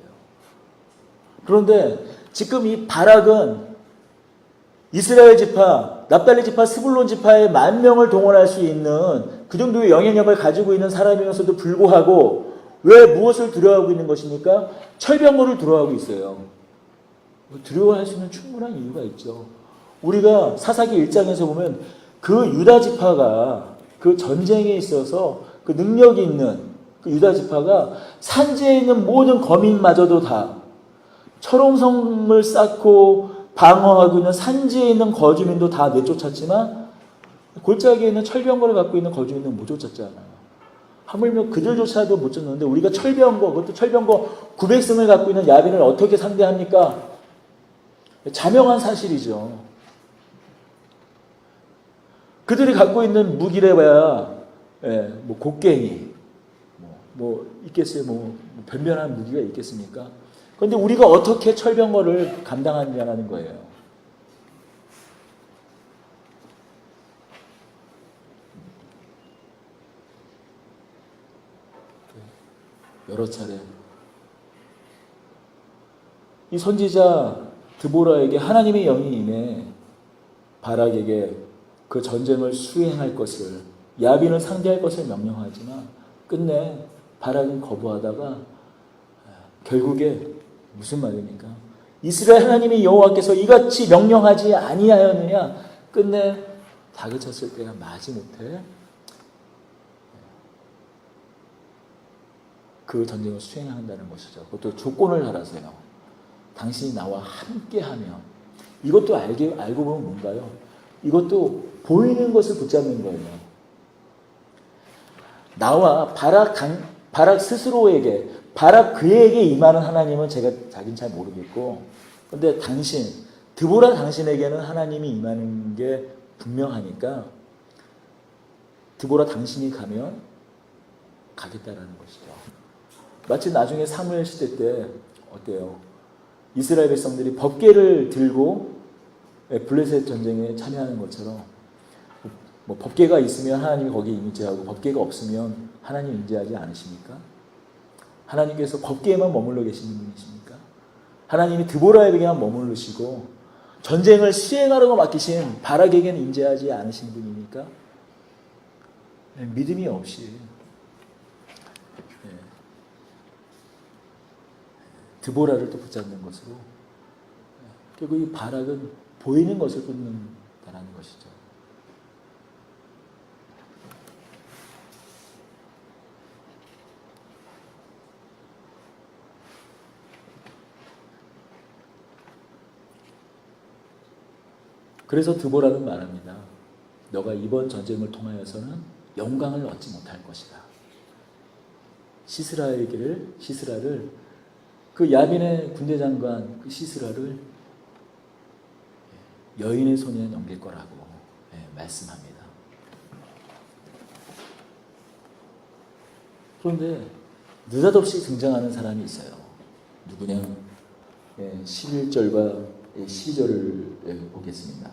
그런데 지금 이 바락은 이스라엘 지파, 납달리 지파, 스불론 지파의 10,000명을 동원할 수 있는 그 정도의 영향력을 가지고 있는 사람이면서도 불구하고 왜 무엇을 두려워하고 있는 것입니까? 철병거를 두려워하고 있어요. 두려워할 수 있는 충분한 이유가 있죠. 우리가 사사기 1장에서 보면 그 유다 지파가 그 전쟁에 있어서 그 능력이 있는 그 유다 지파가 산지에 있는 모든 거민마저도 다 철옹성을 쌓고 방어하고 있는 산지에 있는 거주민도 다 내쫓았지만 골짜기에 있는 철병거를 갖고 있는 거주민은 못 쫓았잖아요. 하물며 그들조차도 못 쫓는데 우리가 철병거, 그것도 철병거 900승을 갖고 있는 야빈을 어떻게 상대합니까? 자명한 사실이죠. 그들이 갖고 있는 무기래봐야 뭐 곡괭이 뭐 있겠어요. 뭐 변변한 무기가 있겠습니까? 그런데 우리가 어떻게 철병거를 감당하느냐는 거예요. 여러 차례 이 선지자 드보라에게 하나님의 영이 임해 바락에게 그 전쟁을 수행할 것을, 야빈을 상대할 것을 명령하지만 끝내 바락은 거부하다가 결국에 무슨 말입니까? 이스라엘 하나님의 여호와께서 이같이 명령하지 아니하였느냐? 끝내 다그쳤을 때야 마지못해 그 전쟁을 수행한다는 것이죠. 그것도 조건을 달아서요. 당신이 나와 함께하면. 이것도 알고 보면 뭔가요? 이것도 보이는 것을 붙잡는 거예요. 나와 바락 스스로에게, 바락 그에게 임하는 하나님은 자기는 잘 모르겠고, 근데 드보라 당신에게는 하나님이 임하는 게 분명하니까 드보라 당신이 가면 가겠다라는 것이죠. 마치 나중에 사무엘 시대 때 어때요? 이스라엘 백성들이 법궤를 들고 블레셋 전쟁에 참여하는 것처럼 뭐 법궤가 있으면 하나님이 거기에 임재하고 법궤가 없으면 하나님 임재하지 않으십니까? 하나님께서 법궤에만 머물러 계시는 분이십니까? 하나님이 드보라에게만 머무르시고 전쟁을 수행하라고 맡기신 바락에게는 임재하지 않으신 분입니까? 믿음이 없이 드보라를 또 붙잡는 것으로 결국 이 바락은 보이는 것을 끊는다는 것이죠. 그래서 드보라는 말합니다. 너가 이번 전쟁을 통하여서는 영광을 얻지 못할 것이다. 시스라를 그 야빈의 군대 장관 그 시스라를 여인의 손에 넘길 거라고 말씀합니다. 그런데 느닷없이 등장하는 사람이 있어요. 누구냐? 11절과 12절을 보겠습니다.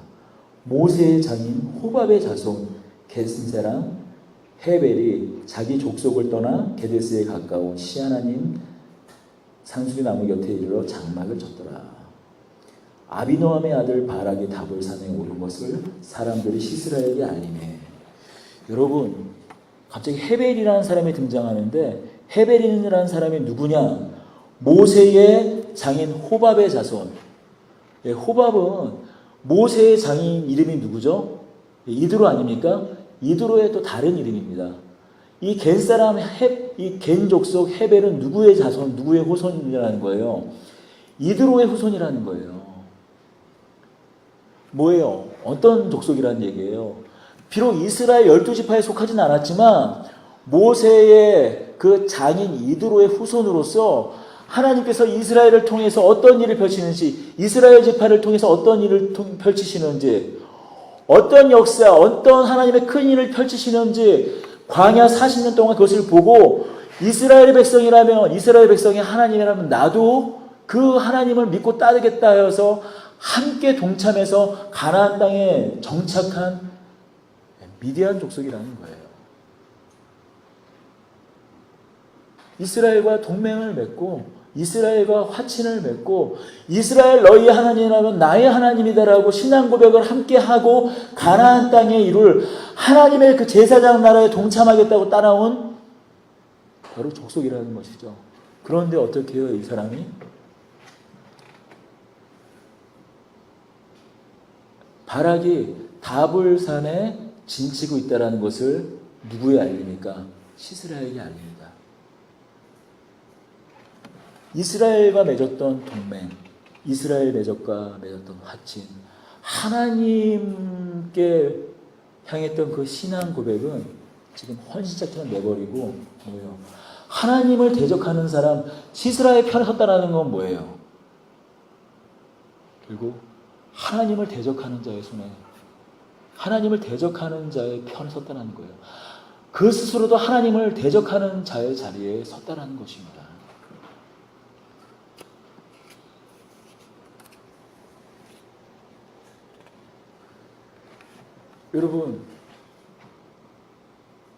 모세의 장인 호밥의 자손 게스세랑 헤벨이 자기 족속을 떠나 게데스에 가까운 시아나님 상수리 나무 곁에 이르러 장막을 쳤더라. 아비노함의 아들 바락이 다볼산에 오른 것을 사람들이 시스라에게 알리매. 여러분, 갑자기 헤벨이라는 사람이 등장하는데 헤벨이라는 사람이 누구냐? 모세의 장인 호밥의 자손. 호밥은 모세의 장인 이름이 누구죠? 이드로 아닙니까? 이드로의 또 다른 이름입니다. 이 겐 사람 이 겐 족속 헤벨은 누구의 자손, 누구의 후손이라는 거예요? 이드로의 후손이라는 거예요. 뭐예요? 어떤 족속이라는 얘기예요? 비록 이스라엘 12지파에 속하진 않았지만 모세의 그 장인 이드로의 후손으로서 하나님께서 이스라엘을 통해서 어떤 일을 펼치는지, 이스라엘 지파를 통해서 어떤 일을 펼치시는지, 어떤 역사, 어떤 하나님의 큰 일을 펼치시는지 광야 40년 동안 그것을 보고 이스라엘 백성이라면, 이스라엘 백성이 하나님이라면 나도 그 하나님을 믿고 따르겠다 해서 함께 동참해서 가나안 땅에 정착한 미디안 족속이라는 거예요. 이스라엘과 동맹을 맺고 이스라엘과 화친을 맺고 이스라엘 너희의 하나님이라면 나의 하나님이다라고 신앙 고백을 함께하고 가나안 땅에 이룰 하나님의 그 제사장 나라에 동참하겠다고 따라온 바로 족속이라는 것이죠. 그런데 어떻게 해요, 이 사람이? 바락이 다볼산에 진치고 있다는 것을 누구에 알립니까? 시스라에게 알립니다. 이스라엘과 맺었던 동맹, 이스라엘 맺었던 화친, 하나님께 향했던 그 신앙 고백은 지금 헌신짝처럼 내버리고 뭐예요? 하나님을 대적하는 사람, 시스라의 편에 섰다는 건 뭐예요? 결국 하나님을 대적하는 자의 손에, 하나님을 대적하는 자의 편에 섰다는 거예요. 그 스스로도 하나님을 대적하는 자의 자리에 섰다는 것입니다. 여러분,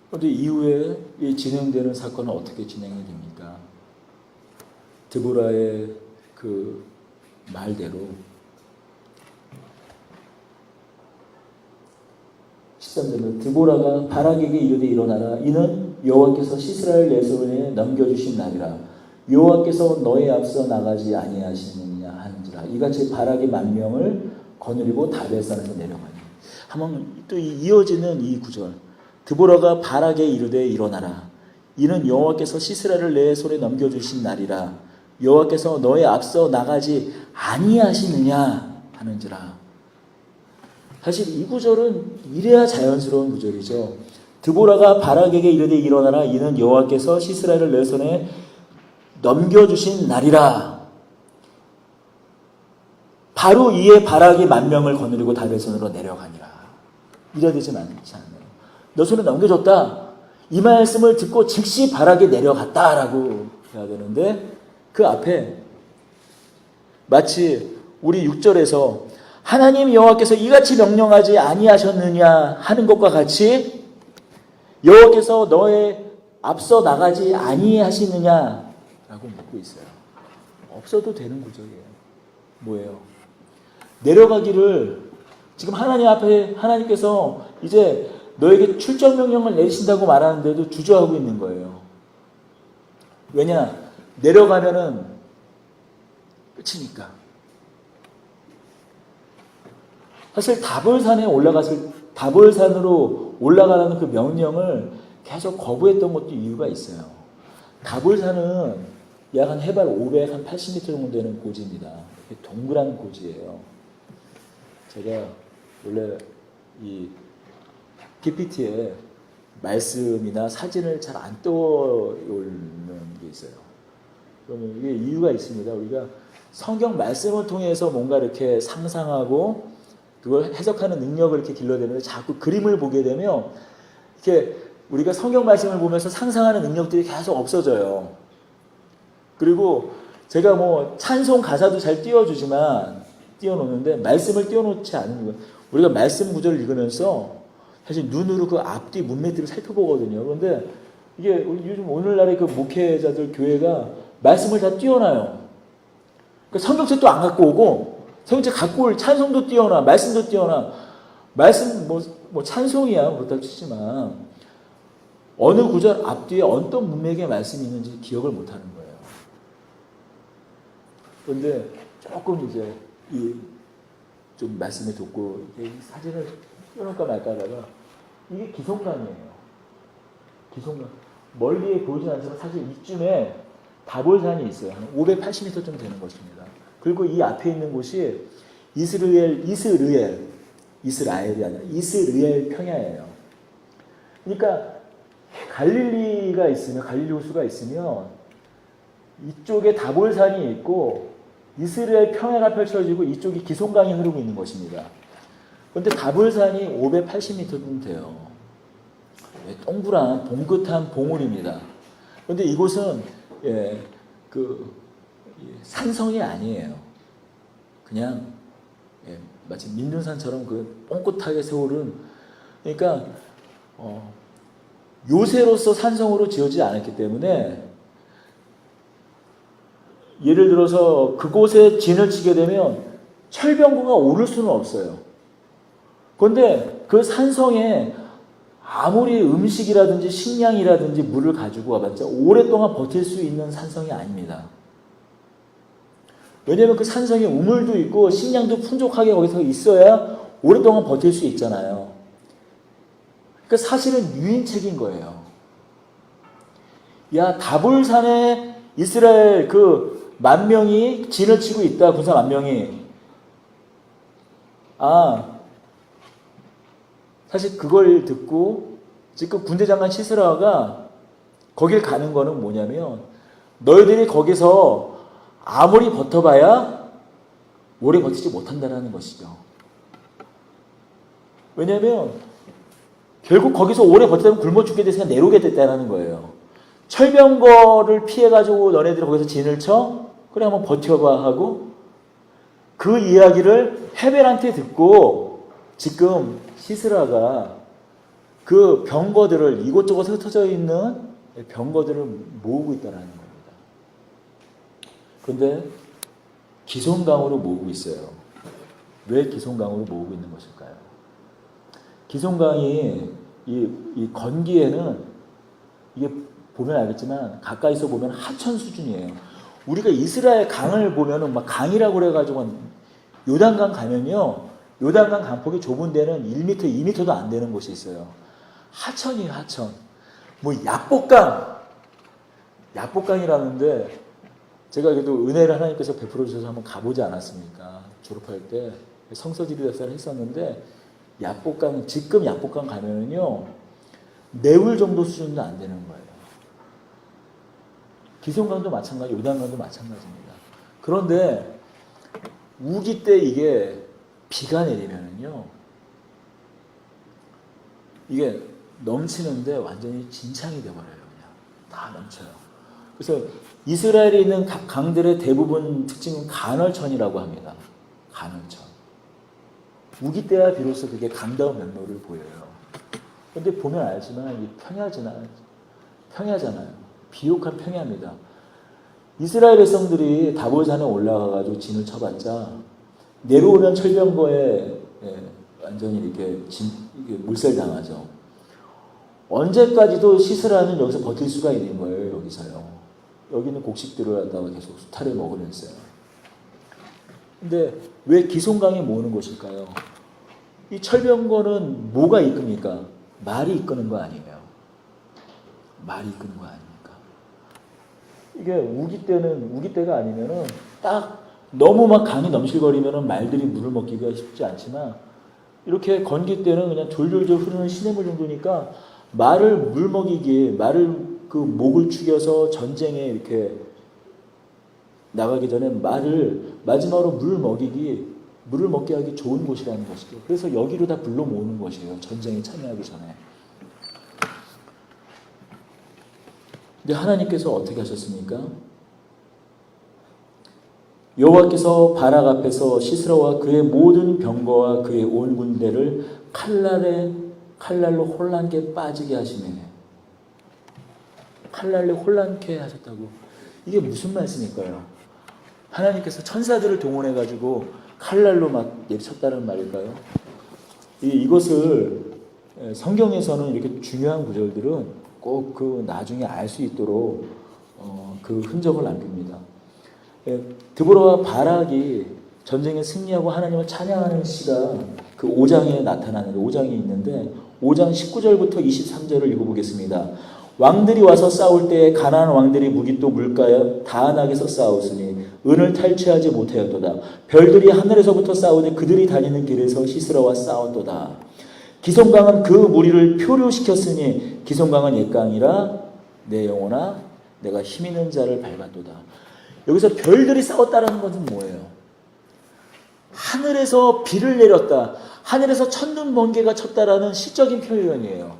그런데 이후에 이 진행되는 사건은 어떻게 진행이 됩니까? 드보라의 그 말대로 13절은 드보라가 바락에게 이르되 일어나라. 이는 여호와께서 시스라를 내 손에 넘겨주신 날이라. 여호와께서 너의 앞서 나가지 아니하시느냐 하는지라. 이같이 바락이 만명을 거느리고 다벨산에서 내려가니. 한번 또 이어지는 이 구절. 드보라가 바락에 이르되 일어나라. 이는 여호와께서 시스라를 내 손에 넘겨주신 날이라. 여호와께서 너의 앞서 나가지 아니하시느냐 하는지라. 사실 이 구절은 이래야 자연스러운 구절이죠. 드보라가 바락에게 이르되 일어나라. 이는 여호와께서 시스라를 내 손에 넘겨주신 날이라. 바로 이에 바락이 만명을 거느리고 다벨손으로 내려가니라. 이래야 되지 않지 않나요? 너 손에 넘겨줬다. 이 말씀을 듣고 즉시 바락이 내려갔다라고 해야 되는데 그 앞에 마치 우리 6절에서 하나님 여호와께서 이같이 명령하지 아니하셨느냐 하는 것과 같이 여호와께서 너의 앞서 나가지 아니하시느냐라고 묻고 있어요. 없어도 되는 구절이에요. 뭐예요? 내려가기를 지금 하나님 앞에 하나님께서 이제 너에게 출정 명령을 내리신다고 말하는데도 주저하고 있는 거예요. 왜냐? 내려가면은 끝이니까. 사실 다볼산으로 올라가라는 그 명령을 계속 거부했던 것도 이유가 있어요. 다볼산은 약 한 해발 580m 정도 되는 고지입니다. 동그란 고지예요. 제가 원래 이 PPT에 말씀이나 사진을 잘 안 떠오르는 게 있어요. 그러면 이게 이유가 있습니다. 우리가 성경 말씀을 통해서 뭔가 이렇게 상상하고 그걸 해석하는 능력을 이렇게 길러내는데 자꾸 그림을 보게 되면 이렇게 우리가 성경 말씀을 보면서 상상하는 능력들이 계속 없어져요. 그리고 제가 뭐 찬송 가사도 잘 띄워놓는데 말씀을 띄워놓지 않는 거예요. 우리가 말씀 구절을 읽으면서 사실 눈으로 그 앞뒤 문맥들을 살펴보거든요. 그런데 이게 요즘 오늘날의 그 목회자들 교회가 말씀을 다 띄워놔요. 그러니까 성경책도 안 갖고 오고 성경책 갖고 올 찬송도 띄워놔, 말씀도 띄워놔. 말씀 뭐 찬송이야 그렇다고 치지만 어느 구절 앞뒤에 어떤 문맥의 말씀이 있는지 기억을 못하는 거예요. 그런데 조금 이제 좀 말씀을 듣고 이 사진을 띄워놓을까 말까 하다가 이게 기송강이에요. 기송강. 멀리에 보이진 않지만 사실 이쯤에 다볼산이 있어요. 한 580m 좀 되는 것입니다. 그리고 이 앞에 있는 곳이 이스라엘이 아니라 이스라엘 평야예요. 그러니까 갈릴리 호수가 있으면 이쪽에 다볼산이 있고 이스라엘 평야가 펼쳐지고 이쪽이 기송강이 흐르고 있는 것입니다. 그런데 다볼산이 580m 좀 돼요. 동그란 봉긋한 봉우리입니다. 그런데 이곳은 산성이 아니에요. 그냥 마치 민둥산처럼 그 뻥긋하게 세우는 그러니까 요새로서 산성으로 지어지지 않았기 때문에 예를 들어서 그곳에 진을 치게 되면 철병거가 오를 수는 없어요. 그런데 그 산성에 아무리 음식이라든지 식량이라든지 물을 가지고 와봤자 오랫동안 버틸 수 있는 산성이 아닙니다. 왜냐하면 그 산성에 우물도 있고 식량도 풍족하게 거기서 있어야 오랫동안 버틸 수 있잖아요. 그러니까 사실은 유인책인 거예요. 야, 다볼산에 이스라엘 그 10,000명이 진을 치고 있다. 군사 10,000명이. 사실 그걸 듣고 지금 군대장관 시스라가 거길 가는 거는 뭐냐면 너희들이 거기서 아무리 버텨봐야 오래 버티지 못한다는 것이죠. 왜냐하면 결국 거기서 오래 버티면 굶어 죽게 돼서 내려오게 됐다는 거예요. 철병거를 피해가지고 너네들이 거기서 진을 쳐? 그래 한번 버텨봐 하고 그 이야기를 헤벨한테 듣고 지금 시스라가 그 병거들을 이곳저곳 흩어져 있는 병거들을 모으고 있다는 겁니다. 그런데 기송강으로 모으고 있어요. 왜 기송강으로 모으고 있는 것일까요? 기송강이 이 건기에는 이게 보면 알겠지만 가까이서 보면 하천 수준이에요. 우리가 이스라엘 강을 보면은 막 강이라고 그래가지고 요단강 가면요. 요단강 강폭이 좁은 데는 1m, 2m도 안 되는 곳이 있어요. 하천이에요, 하천. 뭐 약복강이라는데 제가 그래도 은혜를 하나님께서 베풀어 주셔서 한번 가보지 않았습니까? 졸업할 때 성서지리대사를 했었는데 지금 약복강 가면은요 내울 정도 수준도 안 되는 거예요. 기송강도 마찬가지, 요단강도 마찬가지입니다. 그런데 우기 때 이게 비가 내리면은요 이게 넘치는데 완전히 진창이 돼버려요. 그냥 다 넘쳐요. 그래서 이스라엘에 있는 강들의 대부분 특징은 간헐천이라고 합니다. 간헐천. 우기 때야 비로소 그게 강다운 면모를 보여요. 그런데 보면 알지만 이 평야잖아요. 비옥한 평야입니다. 이스라엘 백성들이 다볼산에 올라가가지고 진을 쳐봤자 내려오면 철병거에 완전히 이렇게 물살당하죠. 언제까지도 시스라는 여기서 버틸 수가 있는 거예요. 여기서요. 여기는 곡식들을 갖다가 계속 수탈을 먹으면서요. 근데 왜 기송강에 모으는 것일까요? 이 철병거는 뭐가 이끕니까? 말이 이끄는 거 아니에요. 말이 이끄는 거 아닙니까? 이게 우기 때가 아니면은 딱 너무 막 강이 넘실거리면은 말들이 물을 먹기가 쉽지 않지만 이렇게 건기 때는 그냥 졸졸졸 흐르는 시냇물 정도니까 말을 물 먹이기에 말을 그 목을 축여서 전쟁에 이렇게 나가기 전에 말을 마지막으로 물을 먹게 하기 좋은 곳이라는 것이죠. 그래서 여기로 다 불러 모으는 것이에요. 전쟁에 참여하기 전에. 근데 하나님께서 어떻게 하셨습니까? 여호와께서 바락 앞에서 시스라와 그의 모든 병거와 그의 온 군대를 칼날로 혼란케 빠지게 하시네. 칼날로 혼란케 하셨다고. 이게 무슨 말씀일까요? 하나님께서 천사들을 동원해가지고 칼날로 막 내쳤다는 말일까요? 이것을 성경에서는 이렇게 중요한 구절들은 꼭 그 나중에 알 수 있도록 그 흔적을 남깁니다. 드보라와 바락이 전쟁에 승리하고 하나님을 찬양하는 시가 그 5장에 나타나는데 5장이 있는데 5장 19절부터 23절을 읽어보겠습니다. 왕들이 와서 싸울 때에 가나안 왕들이 무기 또 물가에 다안악에서 싸웠으니 은을 탈취하지 못하였도다. 별들이 하늘에서부터 싸우되 그들이 다니는 길에서 시스라와 싸웠도다. 기송강은 그 무리를 표류시켰으니 기송강은 옛강이라 내 영혼아 내가 힘있는 자를 밟았도다. 여기서 별들이 싸웠다는 것은 뭐예요? 하늘에서 비를 내렸다. 하늘에서 천둥 번개가 쳤다라는 시적인 표현이에요.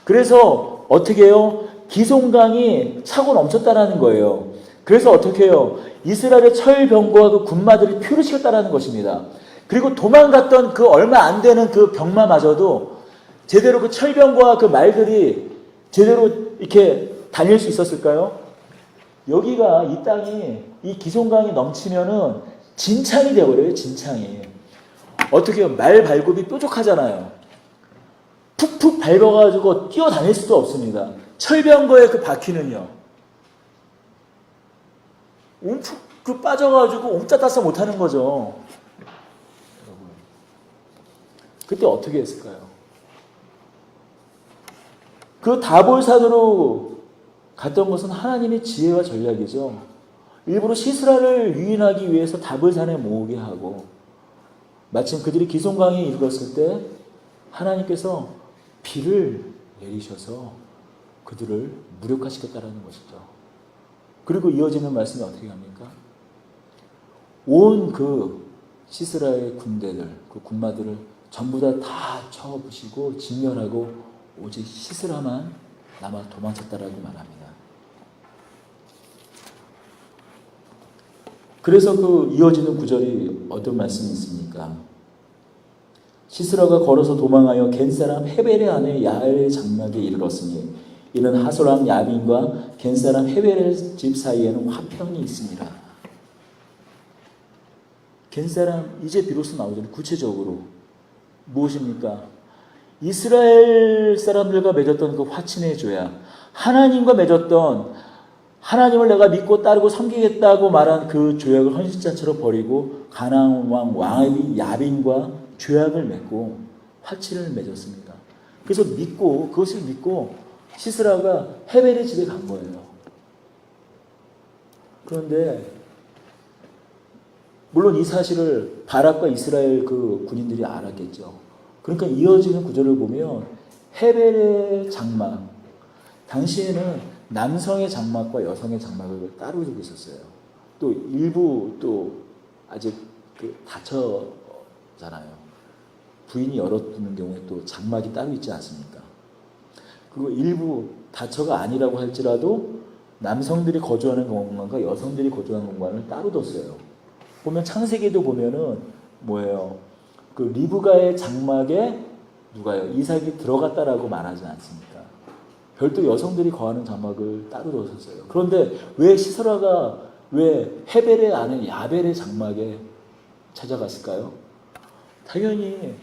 그래서 어떻게 해요? 기송강이 차고 넘쳤다라는 거예요. 그래서 어떻게 해요? 이스라엘의 철병거와 그 군마들이 표류시켰다라는 것입니다. 그리고 도망갔던 그 얼마 안 되는 그 병마마저도 제대로 그 철병거와 그 말들이 제대로 이렇게 다닐 수 있었을까요? 여기가 이 땅이 이 기송강이 넘치면은 진창이 되어버려요. 진창이. 어떻게 해요? 말 발굽이 뾰족하잖아요. 푹푹 밟아가지고 뛰어다닐 수도 없습니다. 철병거의 그 바퀴는요. 움푹 그 빠져가지고 옴짝달싹 못하는 거죠. 여러분. 그때 어떻게 했을까요? 그 다볼산으로 갔던 것은 하나님의 지혜와 전략이죠. 일부러 시스라를 유인하기 위해서 다볼산에 모으게 하고 마침 그들이 기송강에 이르렀을 때 하나님께서 비를 내리셔서 그들을 무력화시켰다는 것이죠. 그리고 이어지는 말씀이 어떻게 합니까? 온 그 시스라의 군대들, 그 군마들을 전부 다 쳐부시고 진멸하고 오직 시스라만 남아 도망쳤다라고 말합니다. 그래서 그 이어지는 구절이 어떤 말씀이 있습니까? 시스라가 걸어서 도망하여 겐 사람 헤벨의 아내 야엘의 장막에 이르렀으니 이는 하솔왕 야빈과 겐 사람 헤벨의 집 사이에는 화평이 있습니다. 겐 사람 이제 비로소 나오잖아요. 구체적으로 무엇입니까? 이스라엘 사람들과 맺었던 그 화친의 조약, 하나님과 맺었던 하나님을 내가 믿고 따르고 섬기겠다고 말한 그 조약을 헌신자처럼 버리고 가나안 왕 야빈과 조약을 맺고 화친을 맺었습니다. 그래서 그것을 믿고 시스라가 헤벨의 집에 간 거예요. 그런데 물론 이 사실을 바락과 이스라엘 그 군인들이 알았겠죠. 그러니까 이어지는 구절을 보면 헤벨의 장막, 당시에는 남성의 장막과 여성의 장막을 따로 두고 있었어요. 또 일부 또 아직 그 닫혀잖아요. 부인이 열어두는 경우에 또 장막이 따로 있지 않습니까? 그리고 일부 닫혀가 아니라고 할지라도 남성들이 거주하는 공간과 여성들이 거주하는 공간을 따로 뒀어요. 보면 창세기도 보면은 뭐예요? 그 리브가의 장막에 누가요? 이삭이 들어갔다라고 말하지 않습니까? 별도 여성들이 거하는 장막을 따로 뒀었어요. 그런데 왜 시스라가 왜 헤벨의 아내 야벨의 장막에 찾아갔을까요? 당연히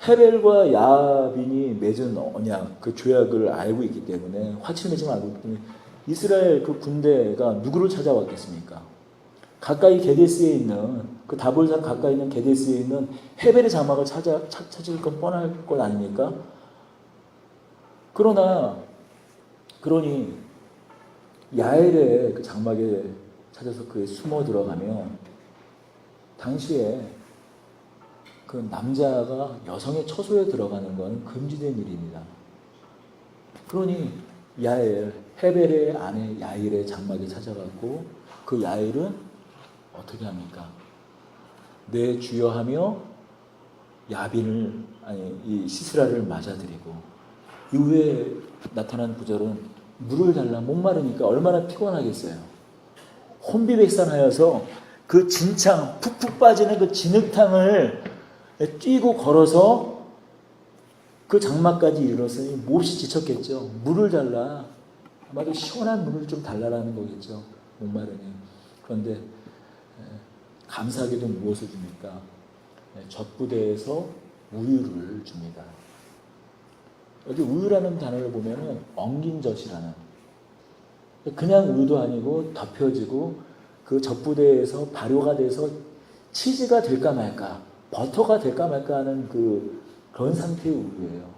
헤벨과 야빈이 맺은 언약, 그 조약을 알고 있기 때문에 화친을 맺은 알고 있기 때문에 이스라엘 그 군대가 누구를 찾아왔겠습니까? 가까이 게데스에 있는 그 다볼산 가까이 있는 게데스에 있는 헤벨의 장막을 찾을 건 뻔할 것 아닙니까? 그러니 야엘의 그 장막에 찾아서 그에 숨어 들어가면 당시에 그 남자가 여성의 처소에 들어가는 건 금지된 일입니다. 그러니 야엘, 헤벨의 아내 야일의 장막에 찾아갔고 그 야일은 어떻게 합니까? 내 주여 하며 야빈을 아니 이 시스라를 맞아들이고 이후에 나타난 구절은 물을 달라 목마르니까 얼마나 피곤하겠어요. 혼비백산하여서 그 진창 푹푹 빠지는 그 진흙탕을 뛰고 걸어서 그 장막까지 이르렀으니 몹시 지쳤겠죠. 물을 달라. 아마도 시원한 물을 좀 달라라는 거겠죠. 목마르니. 그런데 감사하게도 무엇을 줍니까? 젖부대에서 우유를 줍니다. 여기 우유라는 단어를 보면은 엉긴 젖이라는 그냥 우유도 아니고 덮여지고 그 젖부대에서 발효가 돼서 치즈가 될까 말까 버터가 될까 말까 하는 그런 상태의 우유예요.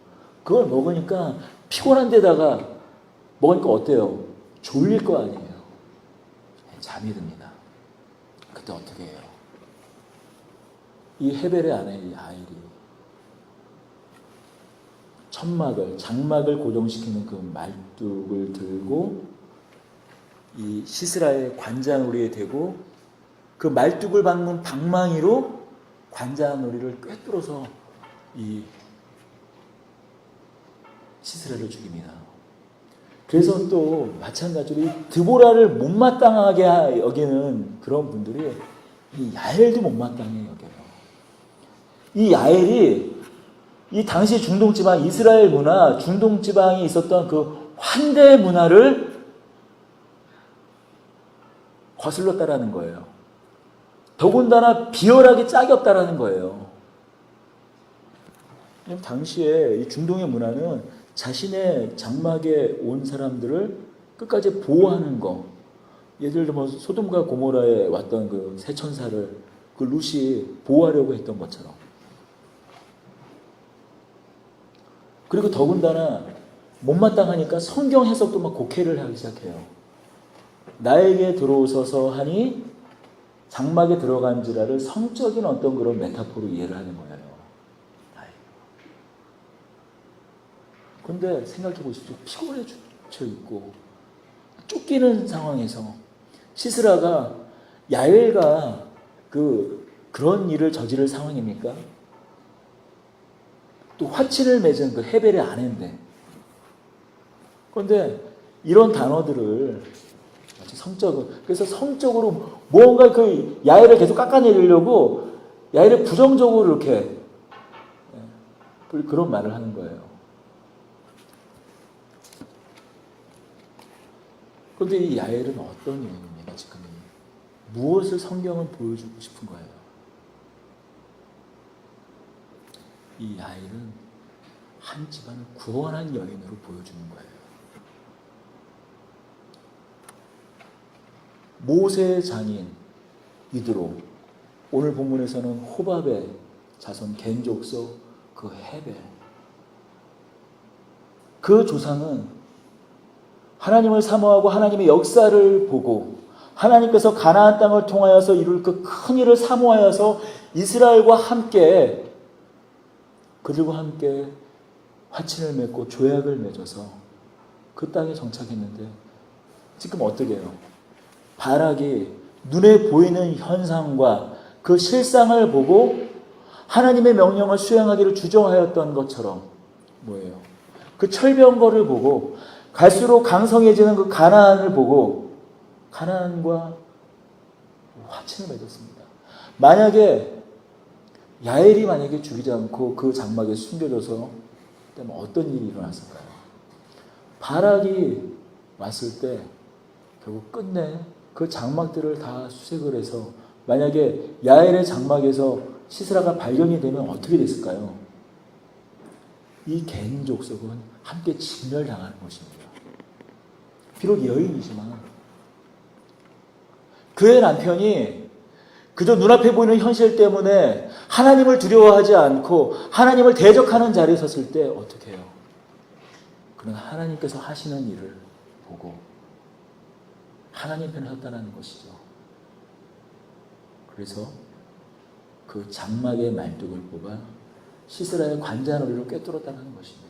그걸 먹으니까 피곤한 데다가 먹으니까 어때요? 졸릴 거 아니에요. 잠이 듭니다. 그때 어떻게 해요? 이 헤벨의 아내 이 아일이 장막을 고정시키는 그 말뚝을 들고 이 시스라의 관자놀이에 대고 그 말뚝을 박는 방망이로 관자놀이를 꿰뚫어서 이 시스라를 죽입니다. 그래서 또 마찬가지로 이 드보라를 못마땅하게 여기는 그런 분들이 이 야엘도 못마땅해 여겨요. 이 야엘이 이 당시 중동지방 이스라엘 문화, 중동지방에 있었던 그 환대 문화를 거슬렀다라는 거예요. 더군다나 비열하게 짝이 없다라는 거예요. 당시에 이 중동의 문화는 자신의 장막에 온 사람들을 끝까지 보호하는 거. 예를 들어 뭐 소돔과 고모라에 왔던 그 새 천사를 그 룻이 보호하려고 했던 것처럼. 그리고 더군다나 못마땅하니까 성경 해석도 막 곡해를 하기 시작해요. 나에게 들어오소서 하니 장막에 들어간지라를 성적인 어떤 그런 메타포로 이해를 하는 거예요. 그런데 생각해 보십시오. 피곤해져 있고 쫓기는 상황에서 시스라가 야엘과 그런 일을 저지를 상황입니까? 또 화친을 맺은 그 헤벨의 아내인데. 그런데 이런 단어들을 그래서 성적으로 뭔가 그 야엘을 계속 깎아내리려고 야엘을 부정적으로 이렇게 그런 말을 하는 거예요. 그런데 이 야엘은 어떤 여인입니까? 지금 무엇을 성경은 보여주고 싶은 거예요? 이 야엘은 한 집안을 구원한 여인으로 보여주는 거예요. 모세의 장인 이드로, 오늘 본문에서는 호밥의 자손 겐족소 그 헤벨, 그 조상은 하나님을 사모하고 하나님의 역사를 보고 하나님께서 가나안 땅을 통하여서 이룰 그 큰 일을 사모하여서 이스라엘과 함께 그들과 함께 화친을 맺고 조약을 맺어서 그 땅에 정착했는데 지금 어떻게 해요? 바락이 눈에 보이는 현상과 그 실상을 보고 하나님의 명령을 수행하기를 주저하였던 것처럼 뭐예요? 그 철병거를 보고 갈수록 강성해지는 그 가나안을 보고 가나안과 화친을 맺었습니다. 만약에 야엘이 만약에 죽이지 않고 그 장막에 숨겨져서 그다음에 어떤 일이 일어났을까요? 바락이 왔을 때 결국 끝내 그 장막들을 다 수색을 해서 만약에 야엘의 장막에서 시스라가 발견이 되면 어떻게 됐을까요? 이 겐 족속은 함께 진멸당하는 것입니다. 비록 여인이지만 그의 남편이 그저 눈앞에 보이는 현실 때문에 하나님을 두려워하지 않고 하나님을 대적하는 자리에 섰을 때 어떻게 해요? 그는 하나님께서 하시는 일을 보고 하나님 편에 섰다는 것이죠. 그래서 그 장막의 말뚝을 뽑아 시스라의 관자놀이를 꿰뚫었다는 것입니다.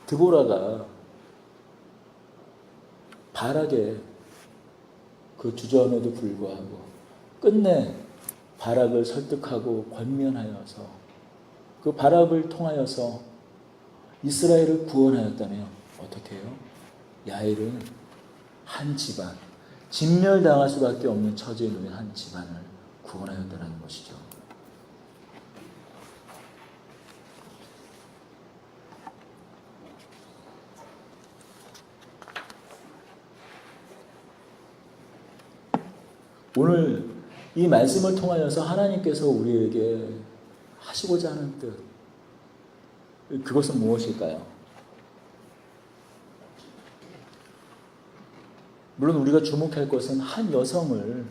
드보라가 바락의 그 주저함에도 불구하고 끝내 바락을 설득하고 권면하여서 그 바락을 통하여서 이스라엘을 구원하였다면 어떻게 해요? 야엘은 한 집안, 진멸당할 수밖에 없는 처지에 놓인 한 집안을 구원하였다는 것이죠. 오늘 이 말씀을 통하여서 하나님께서 우리에게 하시고자 하는 뜻, 그것은 무엇일까요? 물론 우리가 주목할 것은 한 여성을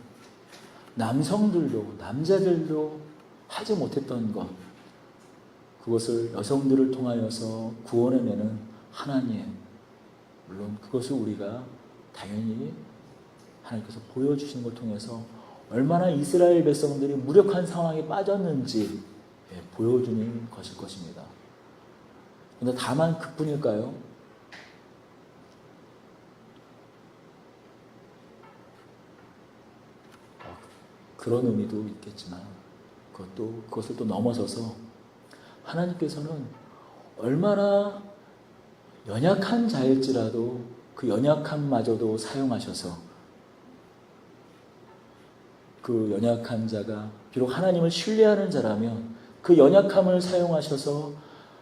남성들도 남자들도 하지 못했던 것, 그것을 여성들을 통하여서 구원해내는 하나님, 물론 그것을 우리가 당연히 하나님께서 보여주시는 걸 통해서 얼마나 이스라엘 백성들이 무력한 상황에 빠졌는지 보여주는 것일 것입니다. 그런데 다만 그뿐일까요? 그런 의미도 있겠지만 그것을 또 넘어서서 하나님께서는 얼마나 연약한 자일지라도 그 연약함마저도 사용하셔서 그 연약한 자가 비록 하나님을 신뢰하는 자라면 그 연약함을 사용하셔서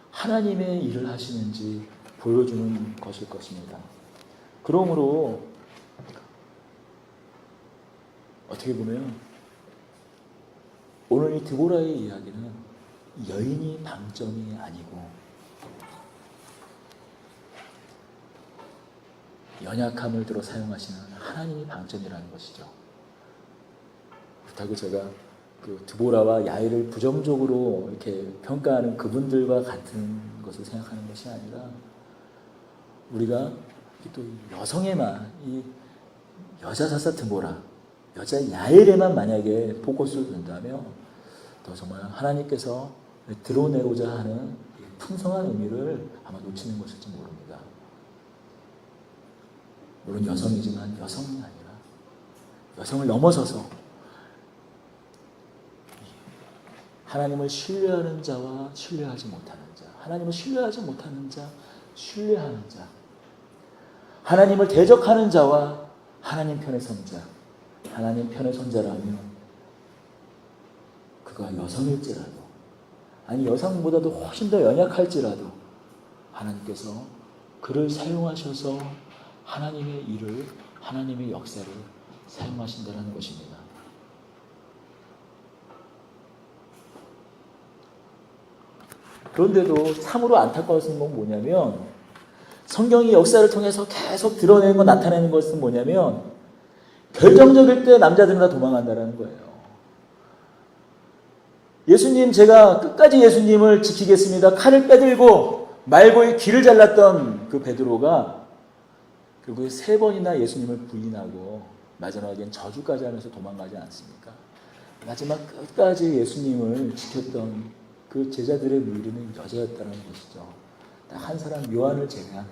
하나님의 일을 하시는지 보여주는 것일 것입니다. 그러므로 어떻게 보면 오늘 이 드보라의 이야기는 여인이 방점이 아니고 연약함을 들어 사용하시는 하나님이 방점이라는 것이죠. 그렇다고 제가 그 드보라와 야엘을 부정적으로 이렇게 평가하는 그분들과 같은 것을 생각하는 것이 아니라 우리가 또 여성에만 이 여자 사사 드보라, 여자 야엘에만 만약에 포커스를 둔다면 또 정말 하나님께서 드러내고자 하는 풍성한 의미를 아마 놓치는 것일지 모릅니다. 물론 여성이지만 여성이 아니라 여성을 넘어서서 하나님을 신뢰하는 자와 신뢰하지 못하는 자, 하나님을 신뢰하지 못하는 자, 신뢰하는 자, 하나님을 대적하는 자와 하나님 편에 선 자, 하나님 편에 선 자라면 그가 여성일지라도 아니 여성보다도 훨씬 더 연약할지라도 하나님께서 그를 사용하셔서 하나님의 일을, 하나님의 역사를 사용하신다는 것입니다. 그런데도 참으로 안타까운 건 뭐냐면 성경이 역사를 통해서 계속 드러내는 것, 나타내는 것은 뭐냐면 결정적일 때 남자들은 다 도망간다는 거예요. 예수님, 제가 끝까지 예수님을 지키겠습니다. 칼을 빼들고 말고의 귀를 잘랐던 그 베드로가 결국에 3번이나 예수님을 부인하고 마지막엔 저주까지 하면서 도망가지 않습니까? 마지막 끝까지 예수님을 지켰던 그 제자들의 무리는 여자였다는 것이죠. 딱 한 사람 요한을 제외하는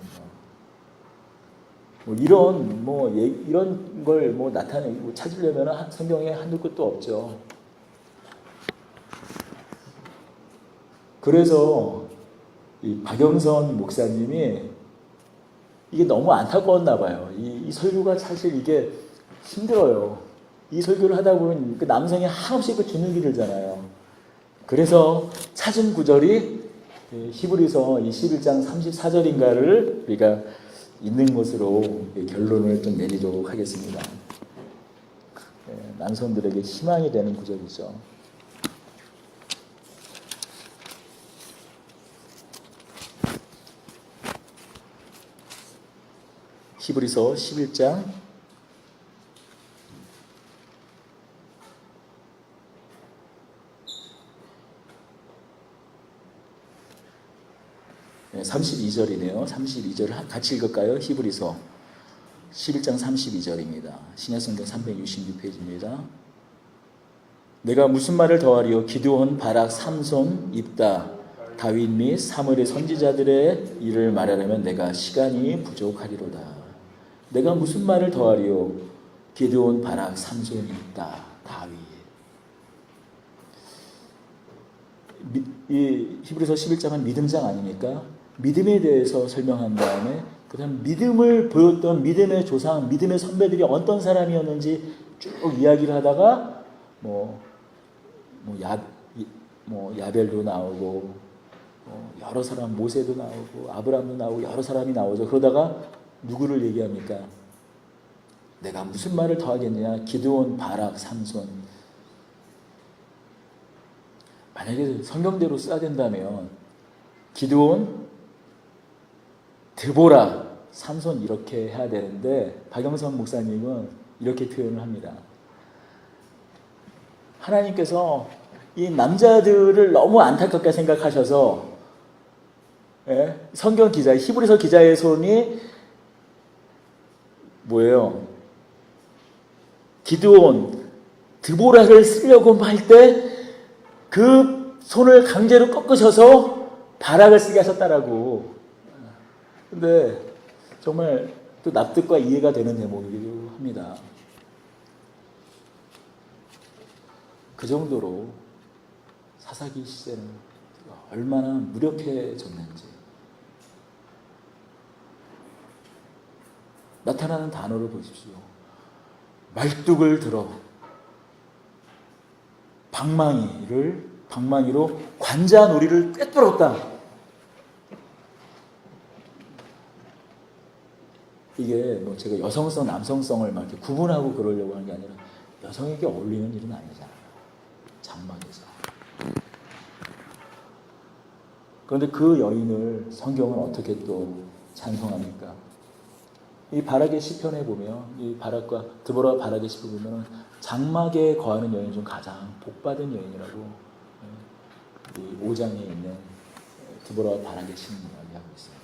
거. 이런 걸 나타내고 찾으려면 성경에 한두 끝도 없죠. 그래서 이 박영선 목사님이 이게 너무 안타까웠나 봐요. 이 설교가 사실 이게 힘들어요. 이 설교를 하다 보면 그 남성이 한없이 그 주눅이 들잖아요. 그래서 찾은 구절이 히브리서 11장 34절인가를 우리가 있는 것으로 결론을 좀 내리도록 하겠습니다. 남성들에게 희망이 되는 구절이죠. 히브리서 11장 32절이네요. 32절 같이 읽을까요? 히브리서 11장 32절입니다. 신약성경 366페이지입니다. 내가 무슨 말을 더하리요? 기드온, 바락, 삼손, 입다, 다윗 및 사무엘의 선지자들의 일을 말하려면 내가 시간이 부족하리로다. 내가 무슨 말을 더하리요? 기드온, 바락, 삼손, 입다, 다윗. 이 히브리서 11장은 믿음장 아닙니까? 믿음에 대해서 설명한 다음에 그다음 믿음을 보였던 믿음의 조상, 믿음의 선배들이 어떤 사람이었는지 쭉 이야기를 하다가 야벨도 나오고 여러 사람, 모세도 나오고 아브라함도 나오고 여러 사람이 나오죠. 그러다가 누구를 얘기합니까? 내가 무슨 말을 더하겠냐? 기드온, 바락, 삼손. 만약에 성경대로 써야 된다면 기드온, 드보라, 삼손 이렇게 해야 되는데 박영선 목사님은 이렇게 표현을 합니다. 하나님께서 이 남자들을 너무 안타깝게 생각하셔서 성경 기자, 히브리서 기자의 손이 뭐예요? 기드온, 드보라를 쓰려고 할 때 그 손을 강제로 꺾으셔서 바락을 쓰게 하셨다라고. 근데 정말 또 납득과 이해가 되는 대목이기도 합니다. 그 정도로 사사기 시대는 얼마나 무력해졌는지. 나타나는 단어를 보십시오. 말뚝을 들어 방망이로 관자놀이를 꿰뚫었다. 이게 뭐 제가 여성성, 남성성을 막 이렇게 구분하고 그러려고 하는 게 아니라 여성에게 어울리는 일은 아니잖아요. 장막에서. 그런데 그 여인을 성경은 어떻게 또 찬송합니까? 이 바락의 시편에 보면 이 바락과 드보라 바락의 시편에 보면 장막에 거하는 여인 중 가장 복받은 여인이라고 이 5장에 있는 드보라 바락의 시를 이야기하고 있어요.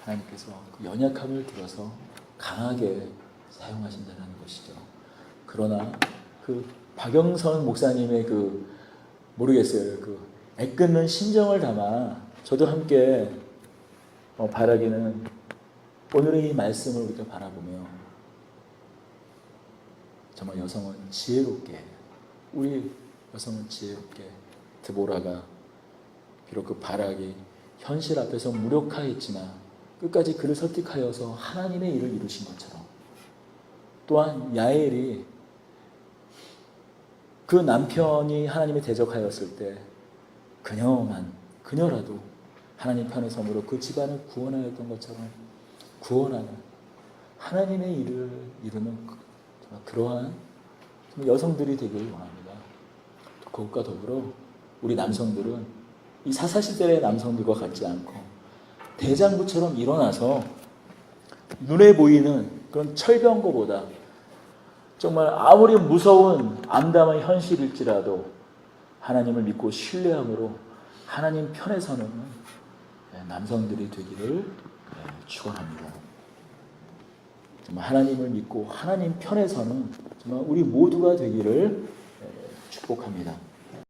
하나님께서 그 연약함을 들어서 강하게 사용하신다는 것이죠. 그러나 그 박영선 목사님의 모르겠어요. 애끓는 심정을 담아 저도 함께 바라기는 오늘의 이 말씀을 우리가 바라보며 정말 여성은 지혜롭게, 우리 여성은 지혜롭게 드보라가 비록 그 바락이 현실 앞에서 무력하였지만 끝까지 그를 설득하여서 하나님의 일을 이루신 것처럼, 또한 야엘이 그 남편이 하나님에 대적하였을 때 그녀라도 하나님 편에 서므로 그 집안을 구원하였던 것처럼 구원하는 하나님의 일을 이루는 그러한 여성들이 되길 원합니다. 그것과 더불어 우리 남성들은 이 사사시대의 남성들과 같지 않고 대장부처럼 일어나서 눈에 보이는 그런 철병거보다 정말 아무리 무서운 암담한 현실일지라도 하나님을 믿고 신뢰함으로 하나님 편에 서는 남성들이 되기를 축원합니다. 정말 하나님을 믿고 하나님 편에 서는 정말 우리 모두가 되기를 축복합니다.